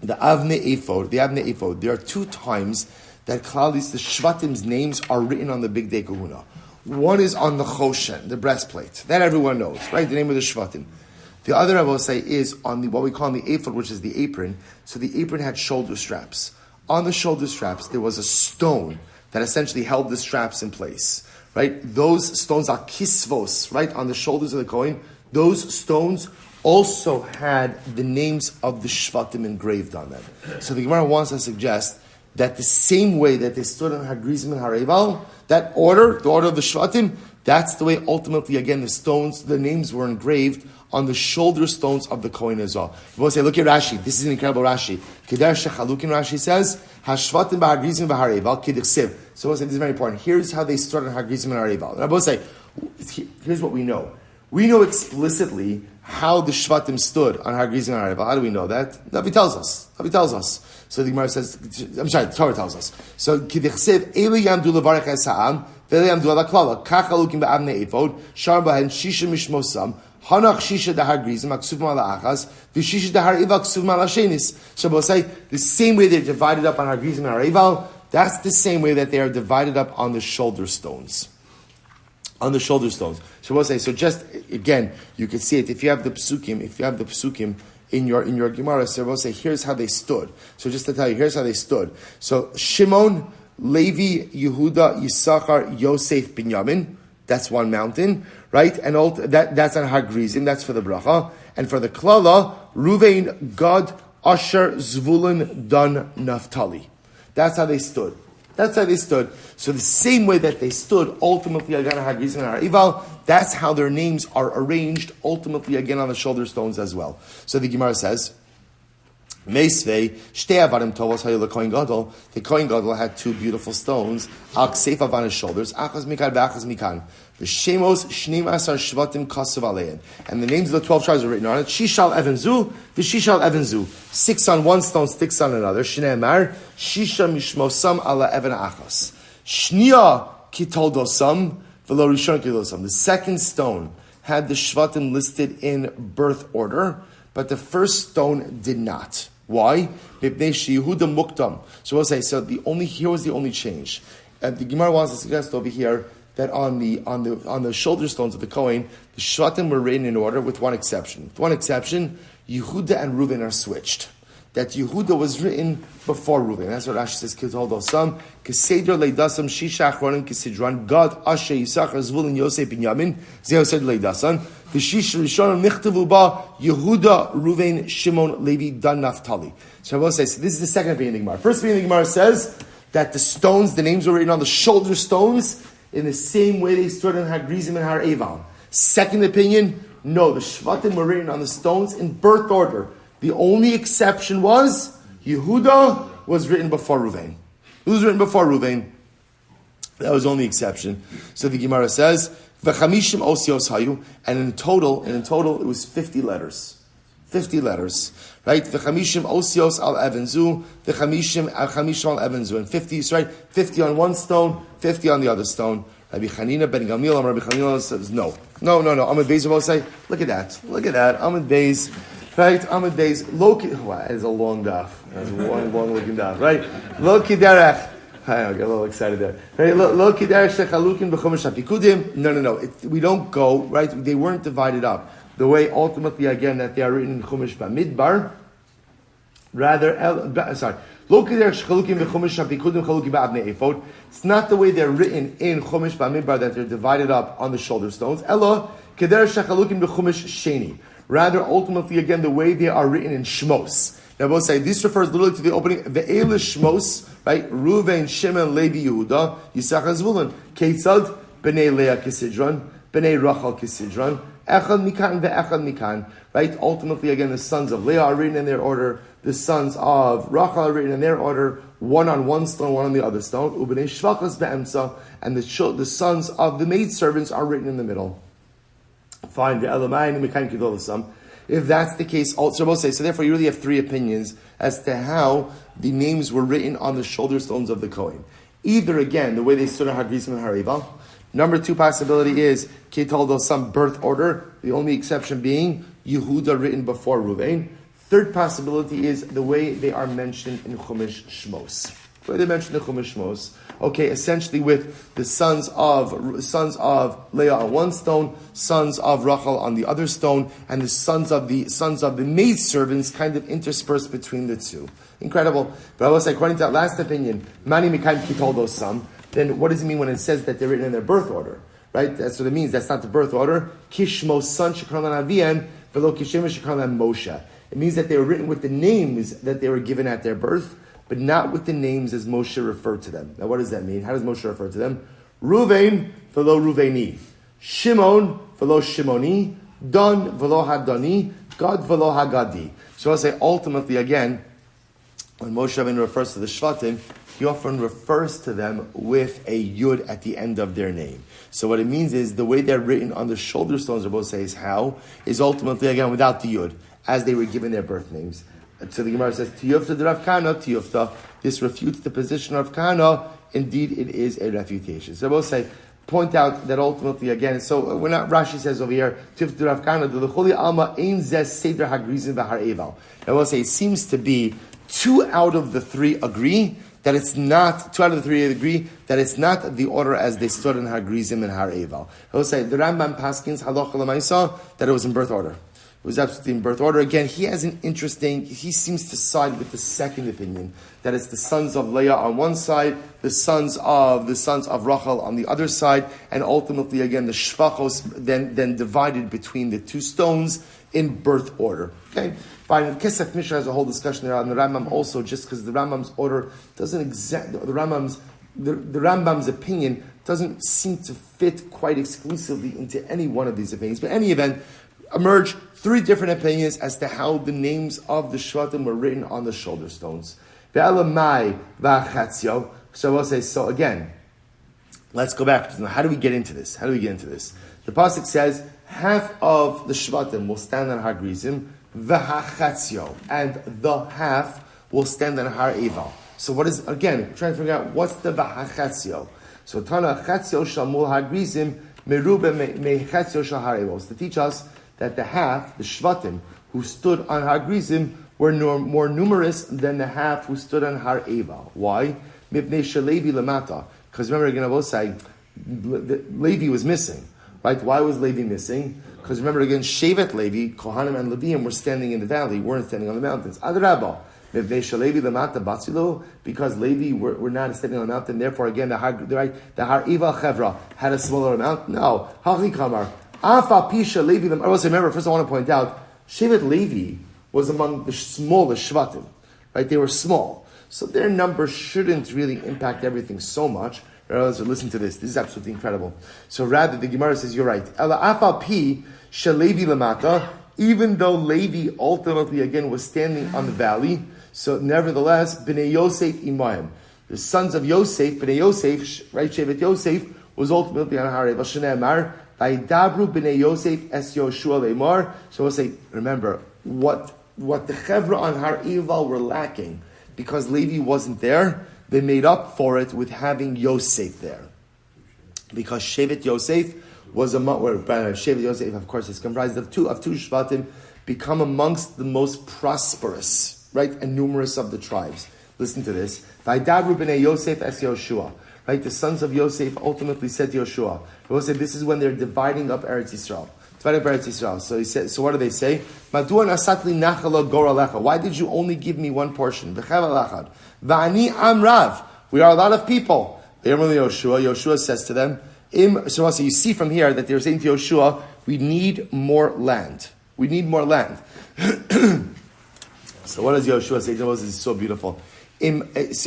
the Avne ephod. There are 2 times that Klalis, the Shvatim's names are written on the Big Day Kahuna. One is on the Choshen, the breastplate. That everyone knows, right? The name of the Shvatim. The other, I will say, is on the what we call the ephod, which is the apron. So the apron had shoulder straps. On the shoulder straps, there was a stone that essentially held the straps in place, right? Those stones are kisvos, right? On the shoulders of the Kohen. Those stones also had the names of the Shvatim engraved on them. So the Gemara wants to suggest that the same way that they stood on Har Grizim and Har Eival, that order, the order of the Shvatim, that's the way ultimately, again, the names were engraved on the shoulder stones of the Kohen as well. You will say, look at Rashi. This is an incredible Rashi. Kedar shechalukin, Rashi says, Hashvatim b'Har Grizim v'Har Eival k'dichsiv. So we'll say, this is very important. Here's how they stood on Har Grizim and Har Eival. And I will say, here's what we know. We know explicitly how the Shvatim stood on Har Grizim and Har Eival. How do we know that? Navi tells us. So the Gemara says, the Torah tells us. So, K'dichsev, Elu yamdu levarech es ha'am, v'ele yamdu ala klala, kach halukim ba'avne ephod, shar bahen shisha mishmosam, hanach shisha dahar grizim, aksuvim ala achas, v'shisha dahar eival, aksuvim ala shenis. So we'll say, the same way they're divided up on Har Grizim and Har Eival, that's the same way that they are divided up on the shoulder stones. So we'll say, so just, again, you can see it, if you have the psukim, in your Gemara, so we'll say, here's how they stood. So just to tell you, here's how they stood. So Shimon, Levi, Yehuda, Yisachar, Yosef, Binyamin, that's one mountain, right? And that's on Har Grizim, that's for the bracha. And for the klala, Reuven, Gad, Asher, Zvulun, Dan, Naphtali. That's how they stood. So the same way that they stood, ultimately again on Har Grizim and Har Eival, that's how their names are arranged, ultimately again on the shoulder stones as well. So the Gemara says, Meisvei, Shtei Avadim Tovos Hayu LeKohen Gadol. The Kohen Gadol had 2 beautiful stones, Al Kseifav on his shoulders, Achaz Mikan V'Achaz Mikan. The Shemos Shneim Asar Shvatim Kasav Alein. And the names of the 12 tribes are written on it. Shishal Evenzu, V'Shishal Evenzu. 6 on one stone, 6 on another. Shnei Mar, Shisha Mishmosam Ala Even Achas. Shnia Kitoldosam, V'Lo Rishon Kitodosam. The second stone had the Shvatim listed in birth order, but the first stone did not. Why? Yehuda Muktam. So we'll say, here was the only change. The Gemara wants to suggest over here that on the shoulder stones of the Kohen, the Shvatim were written in order with one exception. With one exception, Yehuda and Reuven are switched. That Yehuda was written before Reuven. That's what Rashi says, Kitodosam, Keseder Leidasam, Shisha Achronim, Kesidran, Gad, Asher, Yisachar, Zvulun, Yosef, Binyamin, Zeh Seder Leidasam, V'Shish Rishonim Nichtavu Ba, Yehuda, Reuven, Shimon, Levi, Dan, Naphtali. So I will say, so this is the second opinion of the Gemara. First opinion of the Gemara says that the stones, the names were written on the shoulder stones in the same way they stood in Har Grizim and Har Eival. Second opinion, no, the Shvatim were written on the stones in birth order. The only exception was Yehuda was written before Reuven. Who was written before Reuven? That was the only exception. So the Gemara says, V'chamishim osios hayu, and in total, it was 50 letters. 50 letters. Right? V'chamishim osios al evenzu, v'chamishim al chamishim al evenzu. And 50, right? 50 on one stone, 50 on the other stone. Rabbi Chanina ben Gamliel, Rabbi Chanina says, no. Amud Beis will say, look at that. Amud Beis. Right, Amud Beis, wow, that is a long daf. That's a long looking daf, right? Lo kiderech. I get a little excited there. Right, lo kiderech shechalukin b'chumash hapikudim. No. We don't go, right? They weren't divided up. The way ultimately, again, that they are written in Chumash Bamidbar. Rather, lo kiderech shechalukin b'chumash hapikudim chalukin ba'avnei ephod. It's not the way they're written in Chumash Bamidbar that they're divided up on the shoulder stones. Elo kiderech shechalukin b'chumash sheni. Rather, ultimately, again, the way they are written in Shmos. Now, we'll say this refers literally to the opening. Ve'ele Shmos, right? Reuven, Shimon, Levi, Yehuda, Yisachar, Zvulun. Ketzad, Bnei Leah, Kesidron. b'nei Rachel kisidron, echad mikan ve'echad mikan. Right? Ultimately, again, the sons of Leah are written in their order. The sons of Rachel are written in their order. One on one stone, one on the other stone. U'b'nei shvachas be'emsa, and the sons of the maidservants are written in the middle. Fine. If that's the case, so therefore you really have three opinions as to how the names were written on the shoulder stones of the Kohen. Either, again, the way they stood on Hagrizim and Harival. Number two possibility is Ketoldo, some birth order, the only exception being Yehuda written before Reuven. Third possibility is the way they are mentioned in Chumash Shmos. The way they mentioned in Chumash Shmos. Okay, essentially with the sons of Leah on one stone, sons of Rachel on the other stone, and the sons of the maidservants kind of interspersed between the two. Incredible. But I will say, according to that last opinion, Mani Mikhaim Kitoldo Sam, then what does it mean when it says that they're written in their birth order? Right? That's what it means. That's not the birth order. Kishmo's son Shekronan Avian, Velo Kishem Shekronan Moshe. It means that they were written with the names that they were given at their birth, but not with the names as Moshe referred to them. Now what does that mean? How does Moshe refer to them? Reuven, velo Reuveni. Shimon, velo Shimoni. Dan, velo Hadani. Gad, velo Hagadi. So I'll say ultimately again, when Moshe Rabbeinu refers to the Shvatim, he often refers to them with a Yud at the end of their name. So what it means is the way they're written on the shoulder stones, Rabbi says how, is ultimately again without the Yud, as they were given their birth names. So the Gemara says, Tiyufta de Rav Kana, Tiyufta. This refutes the position of Kana. Indeed, it is a refutation. So we'll say, point out that ultimately, again, so we're not, Rashi says over here, Tiyufta de Rav Kana, the Lecholi Alma, Ein Zeh Seder Hagrizim V'Har Eval. And we'll say, it seems to be 2 out of the 3 agree that it's not, 2 out of the 3 agree that it's not the order as they stood in Hagrizim and Har Eval. I will say, the Rambam Paskins, Halacha L'Maisa, that it was in birth order. It was absolutely in birth order. Again, he seems to side with the second opinion, that it's the sons of Leah on one side, the sons of Rachel on the other side, and ultimately, again, the Shvachos then divided between the 2 stones in birth order. Okay? Fine. Kesef Mishnah has a whole discussion there on the Rambam also, just because the Rambam's order doesn't the Rambam's opinion doesn't seem to fit quite exclusively into any one of these opinions. But in any event, emerge 3 different opinions as to how the names of the Shvatim were written on the shoulder stones. So we'll say, so again, let's go back. How do we get into this? The pasuk says, half of the Shvatim will stand on Har Grizim, v'hachatzio, and the half will stand on Har Eval. So what is, again, trying to figure out what's the v'hachatzio. So Tana chatzio shamul Har Grizim, merube mechatzio shal Har Eval. To teach us that the half, the Shvatim, who stood on Har Grizim, were more numerous than the half who stood on Har Eval. Why? Mipnei shelevi lamata. Because remember, again, I will say, Levi was missing. Right? Why was Levi missing? Because remember, again, Shevet Levi, Kohanim and Leviim were standing in the valley, weren't standing on the mountains. Adrabah. Mipnei shelevi lamata batzilo. Because Levi were not standing on the mountain, therefore, again, the Har Eval Chevra had a smaller amount. No. Hachi Kamar. Afa Pisha Levi. I will say, remember, first I want to point out, Shevet Levi was among the smallest Shvatim. Right? They were small. So their numbers shouldn't really impact everything so much. Listen to this. This is absolutely incredible. So rather, the Gemara says, you're right. Ela Afa Pi Shalevi Lamata. Even though Levi ultimately, again, was standing on the valley, so nevertheless, Bnei Yosef Imayim. The sons of Yosef, Bnei Yosef, right, Shevet Yosef, was ultimately on Har Eval. Shneimar. Vaidabru b'nei Yosef es Yoshua leimar. So we'll say, remember, what the Chevra on Har Eval were lacking, because Levi wasn't there, they made up for it with having Yosef there. Because Shevet Yosef was Shevet Yosef, of course, is comprised of two Shvatim, become amongst the most prosperous, right, and numerous of the tribes. Listen to this. Vaidabru b'nei Yosef es Yoshua. Right, the sons of Yosef ultimately said to Yoshua. They said this is when they're dividing up Eretz Yisrael. So he said. So what do they say? Why did you only give me one portion? V'ani amrav. We are a lot of people. Yoshua says to them. So also you see from here that they're saying to Yoshua, we need more land. So what does Yoshua say to Moses? This is so beautiful. If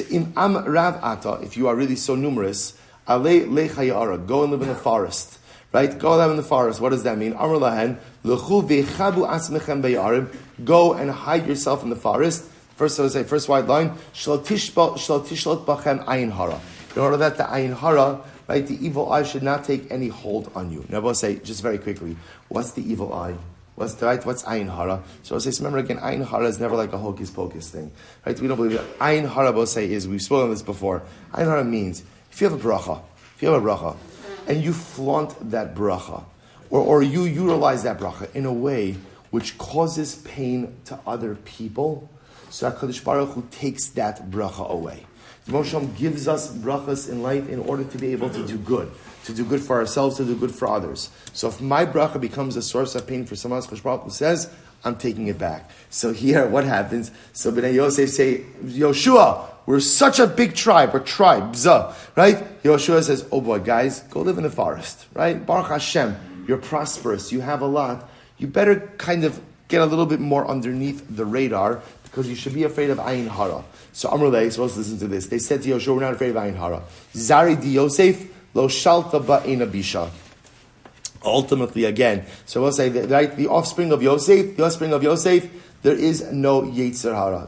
you are really so numerous, go and live in the forest. right? Go live in the forest. What does that mean? Amar lahen, l'chu v'chabu asmechem be'yarim. Go and hide yourself in the forest. First wide line, shel tishlot bachem ayin hara. In order that the ayin hara, right, the evil eye should not take any hold on you. Now, we'll say, just very quickly, what's the evil eye? What's ayin hara? So I'll say, remember again, ayin hara is never like a hocus pocus thing, right? We don't believe it. Ayin hara, we'll say, is, we've spoken this before. Ayin hara means, if you have a bracha, and you flaunt that bracha, or you utilize that bracha in a way which causes pain to other people, so HaKadosh Baruch Hu takes that bracha away. The Moshe gives us brachas in life in order to be able to do good for ourselves, to do good for others. So if my bracha becomes a source of pain for someone else, HaKadosh Baruch Hu says, I'm taking it back. So here, what happens? So Bnei Yosef say, Yoshua, we're such a big tribe, we're tribes, right? Yoshua says, oh boy, guys, go live in the forest, right? Baruch Hashem, you're prosperous, you have a lot. You better kind of get a little bit more underneath the radar, because you should be afraid of ayin hara. So Amrullah is supposed to listen to this. They said to Yoshua, we're not afraid of ayin hara. Zari di Yosef, lo shalta ba'ina bisha. Ultimately, again, so we'll say that, right, the offspring of Yosef, there is no Yetzer hara.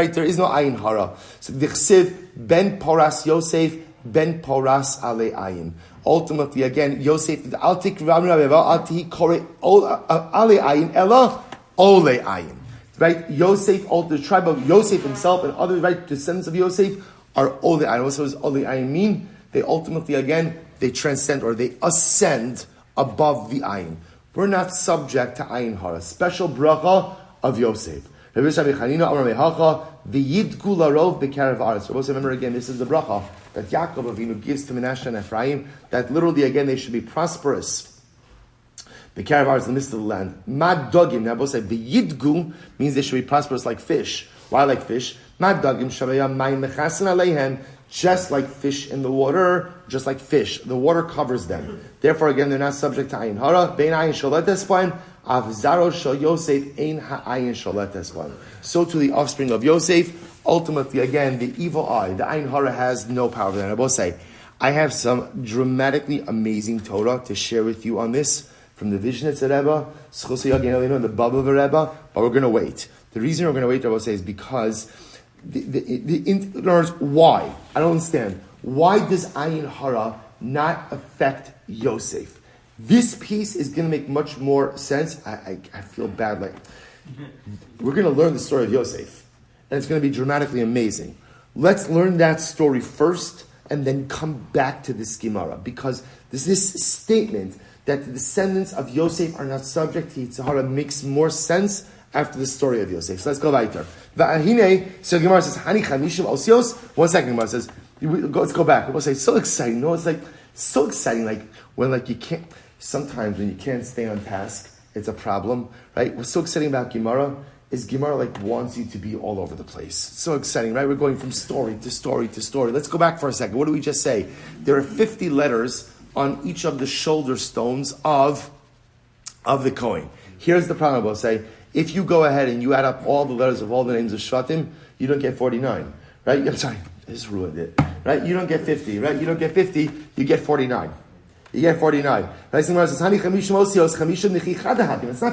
There is no ayin hara. So the chsiv, ben poras Yosef, ben poras ale ayin. Ultimately, again, Yosef, al tik ram rabeva, al tihi kore ale ayin, ella ole ayin. Right, Yosef, the tribe of Yosef himself and other descendants of Yosef are ole ayin. What does ole ayin mean? They ultimately, again, they transcend or they ascend above the ayin. We're not subject to ayin hara. Special bracha of Yosef. Remember again, this is the bracha that Yaakov Avinu gives to Menashe and Ephraim, that literally again they should be prosperous. The caravan is the midst of the land. Mad dogim. Now, both say the yidgu means they should be prosperous like fish. Why like fish? Mad dogim shavaya mayim mechasin aleihem. Just like fish in the water, just like fish, the water covers them. Therefore, again, they're not subject to ayin hara. Bein ayin sholet espan. Avzaro shel Yosef ein ha'ayin sholet espan. So to the offspring of Yosef, ultimately, again, the evil eye, the ayin hara has no power over them. I both say, I have some dramatically amazing Torah to share with you on this. From the Vishnitz Rebbe, the Baba Rebbe, but we're going to wait. The reason we're going to wait, I will say, is because in other words, why? I don't understand. Why does ayin hara not affect Yosef? This piece is going to make much more sense. I feel bad. Like we're going to learn the story of Yosef, and it's going to be dramatically amazing. Let's learn that story first, and then come back to this Gemara, because this statement that the descendants of Yosef are not subject to Yetzer hara makes more sense after the story of Yosef. So let's go weiter. So Gemara says, Hani chamishim osios. 1 second, Gemara says, let's go back. We'll say, so exciting. No, it's like, so exciting. Like, when like you can't, sometimes when you can't stay on task, it's a problem, right? What's so exciting about Gemara is Gemara like wants you to be all over the place. It's so exciting, right? We're going from story to story to story. Let's go back for a second. What did we just say? There are 50 letters on each of the shoulder stones of the Kohen. Here's the problem, I'll say. If you go ahead and you add up all the letters of all the names of Shvatim, you don't get 49, right? I'm sorry, I just ruined it, right? You don't get 50, right? You don't get 50, you get 49. You get 49. Right? So says, it's not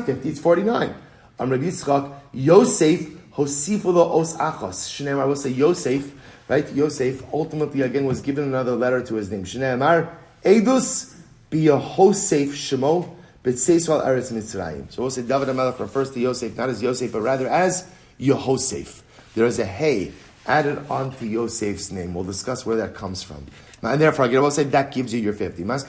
50, it's 49. Rabbi Yitzchak, Yosef, Hosifulo os achos. Shneimar, I will say Yosef, right? Yosef ultimately again was given another letter to his name. Shneimar, Eidus b'Yehosef Shemo b'Tseisval Eretz Mitzrayim. So we'll say David HaMelech refers to Yosef not as Yosef, but rather as Yehosef. There is a hey added on to Yosef's name. We'll discuss where that comes from. And therefore, I will say that gives you your 50. Well, that's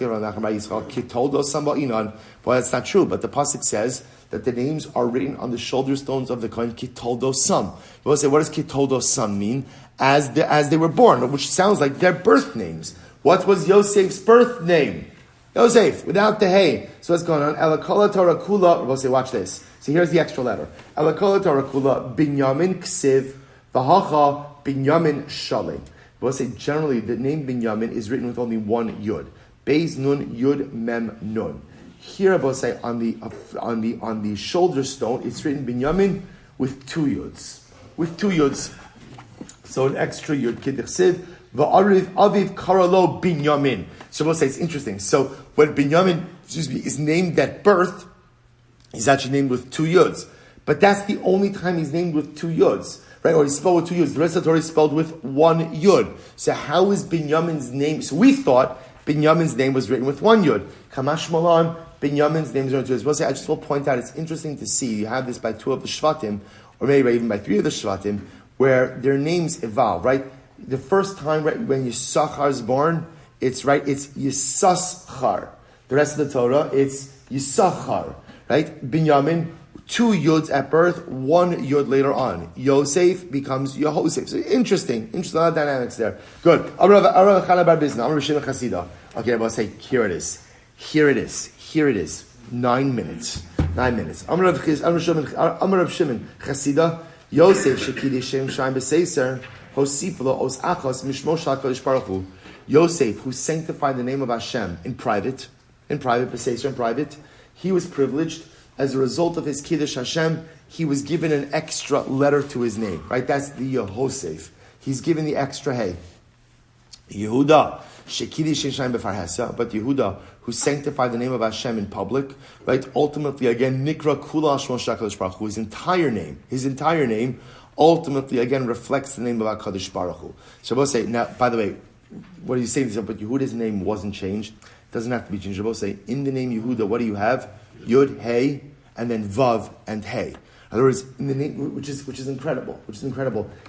not true, but the pasuk says that the names are written on the shoulder stones of the Kohen Kitoldo Sam. We'll say, what does Kitoldo Sam mean? As they were born, which sounds like their birth names. What was Yosef's birth name? Yosef, without the hey. So what's going on? Elakola Torah Kula. We'll say, watch this. So here's the extra letter. Elakola Torah Kula, Binyamin Ksiv, Vahacha, Binyamin Shalim. We'll say generally the name Binyamin is written with only one yud. Beis nun yud mem nun. Here we'll say on the shoulder stone it's written Binyamin with two yuds. So an extra yud Kidduchsid. Va'ariv aviv karalo Binyamin. So we'll say it's interesting. So when Binyamin is named at birth, he's actually named with 2 yuds. But that's the only time he's named with 2 yuds. Right? Or he's spelled with 2 yuds. The rest of the Torah is spelled with 1 yud. So how is Binyamin's name? So we thought Binyamin's name was written with 1 yud. Kamash Malan, Binyamin's name is written with 2 yuds. I just will point out, it's interesting to see, you have this by 2 of the Shvatim, or maybe even by 3 of the Shvatim, where their names evolve, right? The first time, right, when Yisachar is born, it's Yisachar. The rest of the Torah, it's Yisachar, right? Binyamin, 2 yuds at birth, 1 yud later on. Yosef becomes Yehosef. So interesting, a lot of dynamics there. Good. Okay, I'll say, here it is. 9 minutes. 9 minutes. Amar Rav Shimon Chasida, Yosef shekidi shem shayim b'seiser, hosif lo os achos mishmo shal HaKadosh Baruch Hu. Yosef, who sanctified the name of Hashem in private, b'seiser, in private, he was privileged. As a result of his Kiddush Hashem, he was given an extra letter to his name, right? That's the Yehosef. He's given the extra hey. Yehuda, Shekidish Hashem b'farhesa, but Yehuda, who sanctified the name of Hashem in public, right? Ultimately, again, Nikra Kula Shmo HaKadosh Baruch Hu, his entire name, ultimately, again, reflects the name of HaKadosh Baruch Hu. So we'll say, now, by the way, what are you saying? But Yehuda's name wasn't changed. It doesn't have to be changed. We'll say, in the name Yehuda, what do you have? Yud, Hey, and then Vav and Hey. In other words, in the name, which is incredible.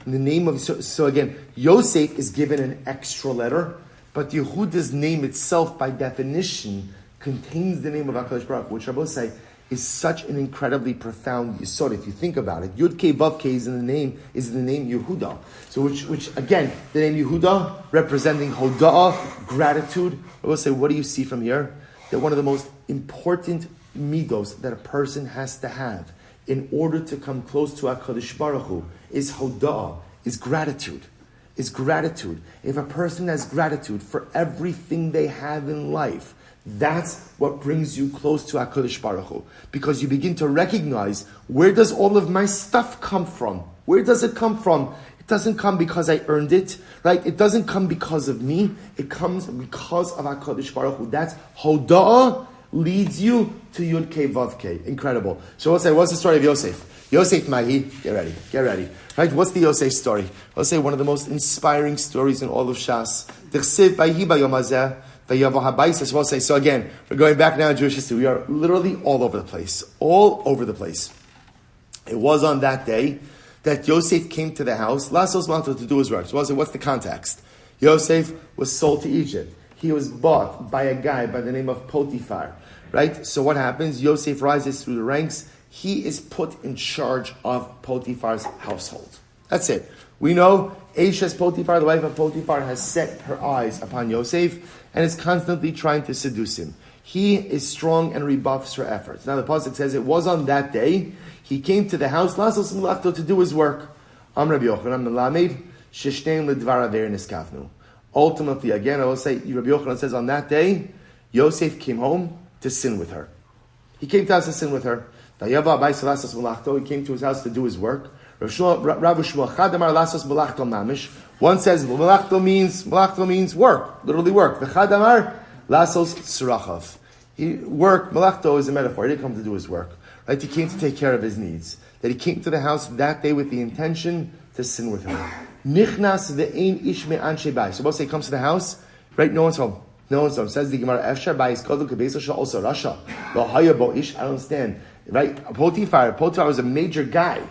In the name of, so again, Yosef is given an extra letter, but Yehuda's name itself, by definition, contains the name of HaKadosh Baruch Hu, which I will say is such an incredibly profound yisod. If you think about it, Yud K Vav K is in the name Yehuda. So which again, the name Yehuda representing Hoda'ah, gratitude. I will say, what do you see from here? That one of the most important midos that a person has to have in order to come close to HaKadosh Baruch Hu is hoda'ah, is gratitude. If a person has gratitude for everything they have in life, that's what brings you close to HaKadosh Baruch Hu. Because you begin to recognize, where does all of my stuff come from? Where does it come from? It doesn't come because I earned it, right? It doesn't come because of me. It comes because of HaKadosh Baruch Hu. That's hoda'ah leads you to Yud K Vav K. Incredible. So we'll say, what's the story of Yosef? Yosef Mahi, get ready. Right? What's the Yosef story? I'll say one of the most inspiring stories in all of Shas. We'll say, so again, we're going back now in Jewish history. We are literally all over the place. It was on that day that Yosef came to the house, Lasos Manto, to do his work. So we'll say, what's the context? Yosef was sold to Egypt. He was bought by a guy by the name of Potiphar, right? So what happens? Yosef rises through the ranks. He is put in charge of Potiphar's household. That's it. We know Aisha's Potiphar, the wife of Potiphar, has set her eyes upon Yosef and is constantly trying to seduce him. He is strong and rebuffs her efforts. Now the pasuk says it was on that day he came to the house Lasos Melachto to do his work. Am Rabbi Yochanan Melamed Shishneim Ledvar Aver Niskafnu. Ultimately, again, I will say, Rabbi Yochanan says on that day, Yosef came home to sin with her. He came to the house to sin with her. He came to his house to do his work. Rabbi Shmuel Chadamar Lasos Melachto Mamish. One says Melachto means work, literally work. V'Chadamar Lasos Tzrachav. Melachto is a metaphor. He didn't come to do his work. Right? He came to take care of his needs. That he came to the house that day with the intention to sin with her. Nichnas ve'ein ish me'an shebai. So both say he comes to the house, right? No one's home. Says the Gemara, Efshar ba'is kodol kebeisa shel also Rasha. Lo haya bo ish. I don't understand. Right? Potiphar was a major guy.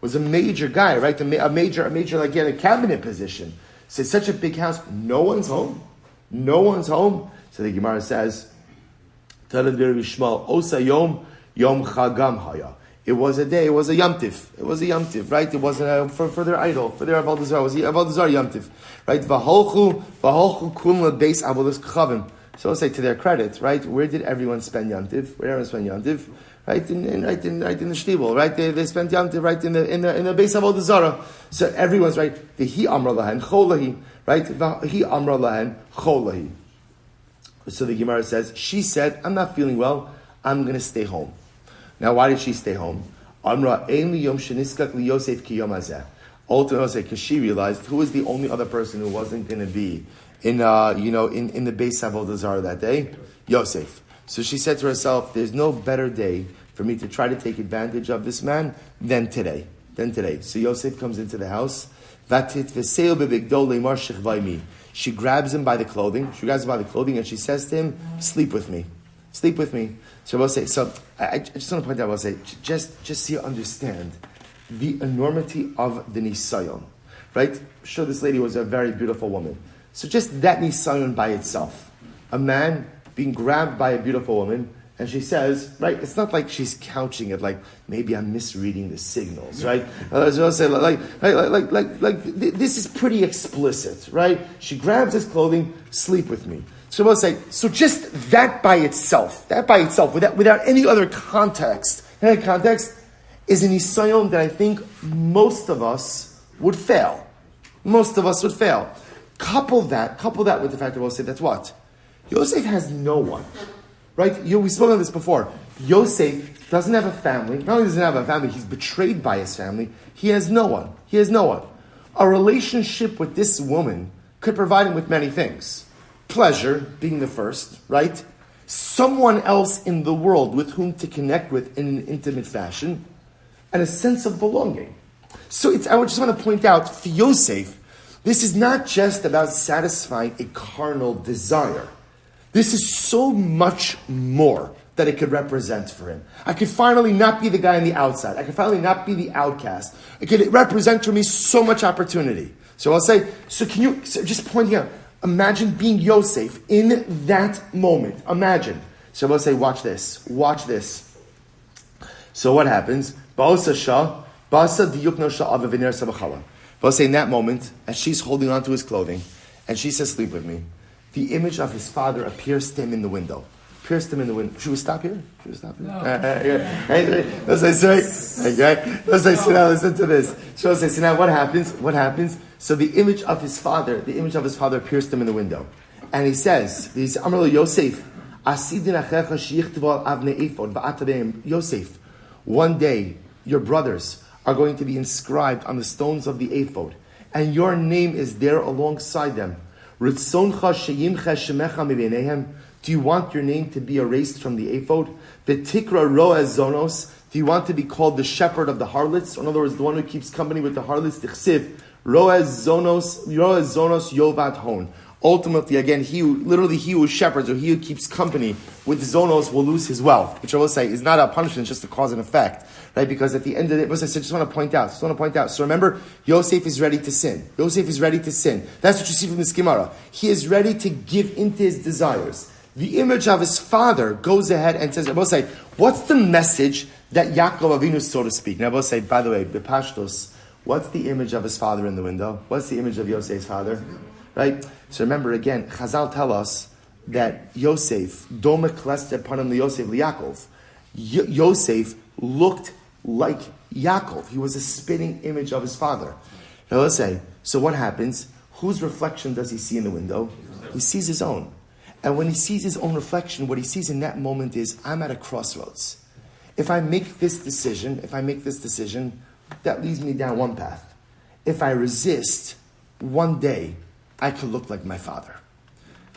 Right? A major like he had a cabinet position. So it's such a big house. No one's home. So the Gemara says, Rabbi Shmuel osa yom chagam haya. It was a day, it was a yamtiv, right? It wasn't for their idol, for their Avodah Zarah. It was the Avodah Zarah yamtiv, right? V'holchu kum lebeis avodas kachavim. So I'll say to their credit, right? Where did everyone spend yamtiv? Right? In the shtibel, right? They spent yamtiv right in the base of Avodah Zarah. So everyone's right. V'hi amra lahen cholahi, right? V'hi amra lahen cholahi. So the Gemara says, she said, I'm not feeling well. I'm going to stay home. Now, why did she stay home? Ultimately, because she realized who was the only other person who wasn't going to be in the base of Avodah Zarah that day? Yosef. So she said to herself, there's no better day for me to try to take advantage of this man than today. So Yosef comes into the house. She grabs him by the clothing. And she says to him, sleep with me. So I will say, I just want to point out, just so you understand the enormity of the nisayon, right? I'm sure this lady was a very beautiful woman. So just that nisayon by itself, a man being grabbed by a beautiful woman, and she says, right, it's not like she's couching it like, maybe I'm misreading the signals, right? I'll say, this is pretty explicit, right? She grabs his clothing, sleep with me. So we'll say, so just that by itself, without any other context, is an isayon that I think most of us would fail. Couple that with the fact that we'll say, that's what? Yosef has no one. Right? We spoke on this before. Yosef doesn't have a family. Not only does he have a family, he's betrayed by his family. He has no one. A relationship with this woman could provide him with many things. Pleasure, being the first, right? Someone else in the world with whom to connect with in an intimate fashion, and a sense of belonging. So I just want to point out, for Yosef, this is not just about satisfying a carnal desire. This is so much more that it could represent for him. I could finally not be the guy on the outside. I could finally not be the outcast. It could represent for me so much opportunity. So I'll say, just pointing out, imagine being Yosef in that moment. Imagine. So I'll say, watch this. So what happens? I'll say in that moment, as she's holding on to his clothing, and she says, sleep with me, the image of his father appears to him in the window. Should we stop here? No. Let's say, so now listen to this. So now what happens? So the image of his father appears to him in the window. And he says, Yosef, Yosef, one day your brothers are going to be inscribed on the stones of the ephod, and your name is there alongside them. Do you want your name to be erased from the ephod? V'tikra ro'ez zonos. Do you want to be called the shepherd of the harlots? In other words, the one who keeps company with the harlots. Tichsiv ro'ez zonos yovat hon. Ultimately, again, he who shepherds, or he who keeps company with zonos, will lose his wealth. Which I will say is not a punishment, just a cause and effect, right? Because at the end of it, I just want to point out. So remember, Yosef is ready to sin. That's what you see from this Gemara. He is ready to give into his desires. The image of his father goes ahead and says, I will say, what's the message that Yaakov Avinu, so to speak? And I will say, by the way, Bepashtos, what's the image of his father in the window? What's the image of Yosef's father? Right? So remember again, Chazal tell us that Yosef, Dome Klester Panim Yosef Liakov, Yosef looked like Yaakov. He was a spitting image of his father. Now let's say, so what happens? Whose reflection does he see in the window? He sees his own. And when he sees his own reflection, what he sees in that moment is, I'm at a crossroads. If I make this decision, that leads me down one path. If I resist, one day, I could look like my father.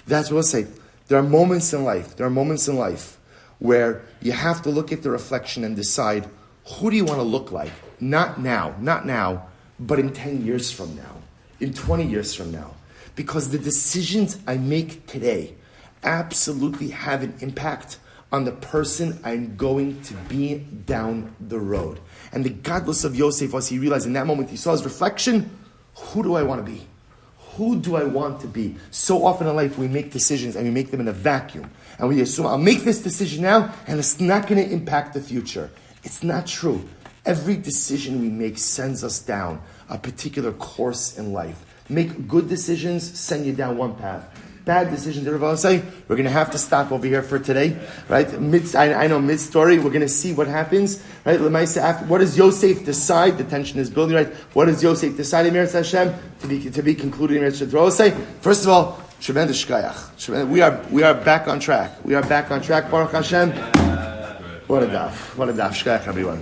That's what I'll say. There are moments in life where you have to look at the reflection and decide, who do you want to look like? Not now, but in 10 years from now, in 20 years from now. Because the decisions I make today absolutely have an impact on the person I'm going to be down the road. And the godless of Yosef was, he realized in that moment, he saw his reflection, who do I want to be? Who do I want to be? So often in life we make decisions and we make them in a vacuum. And we assume, I'll make this decision now and it's not going to impact the future. It's not true. Every decision we make sends us down a particular course in life. Make good decisions, send you down one path. Bad decisions, everybody say, we're going to have to stop over here for today, right? I know mid-story, we're going to see what happens, right? What does Yosef decide? The tension is building, right? What does Yosef decide in Eretz Hashem to be concluded in Eretz Hashem? First of all, tremendous shkayach. We are back on track. Baruch Hashem. What a daf. Shkayach, everyone.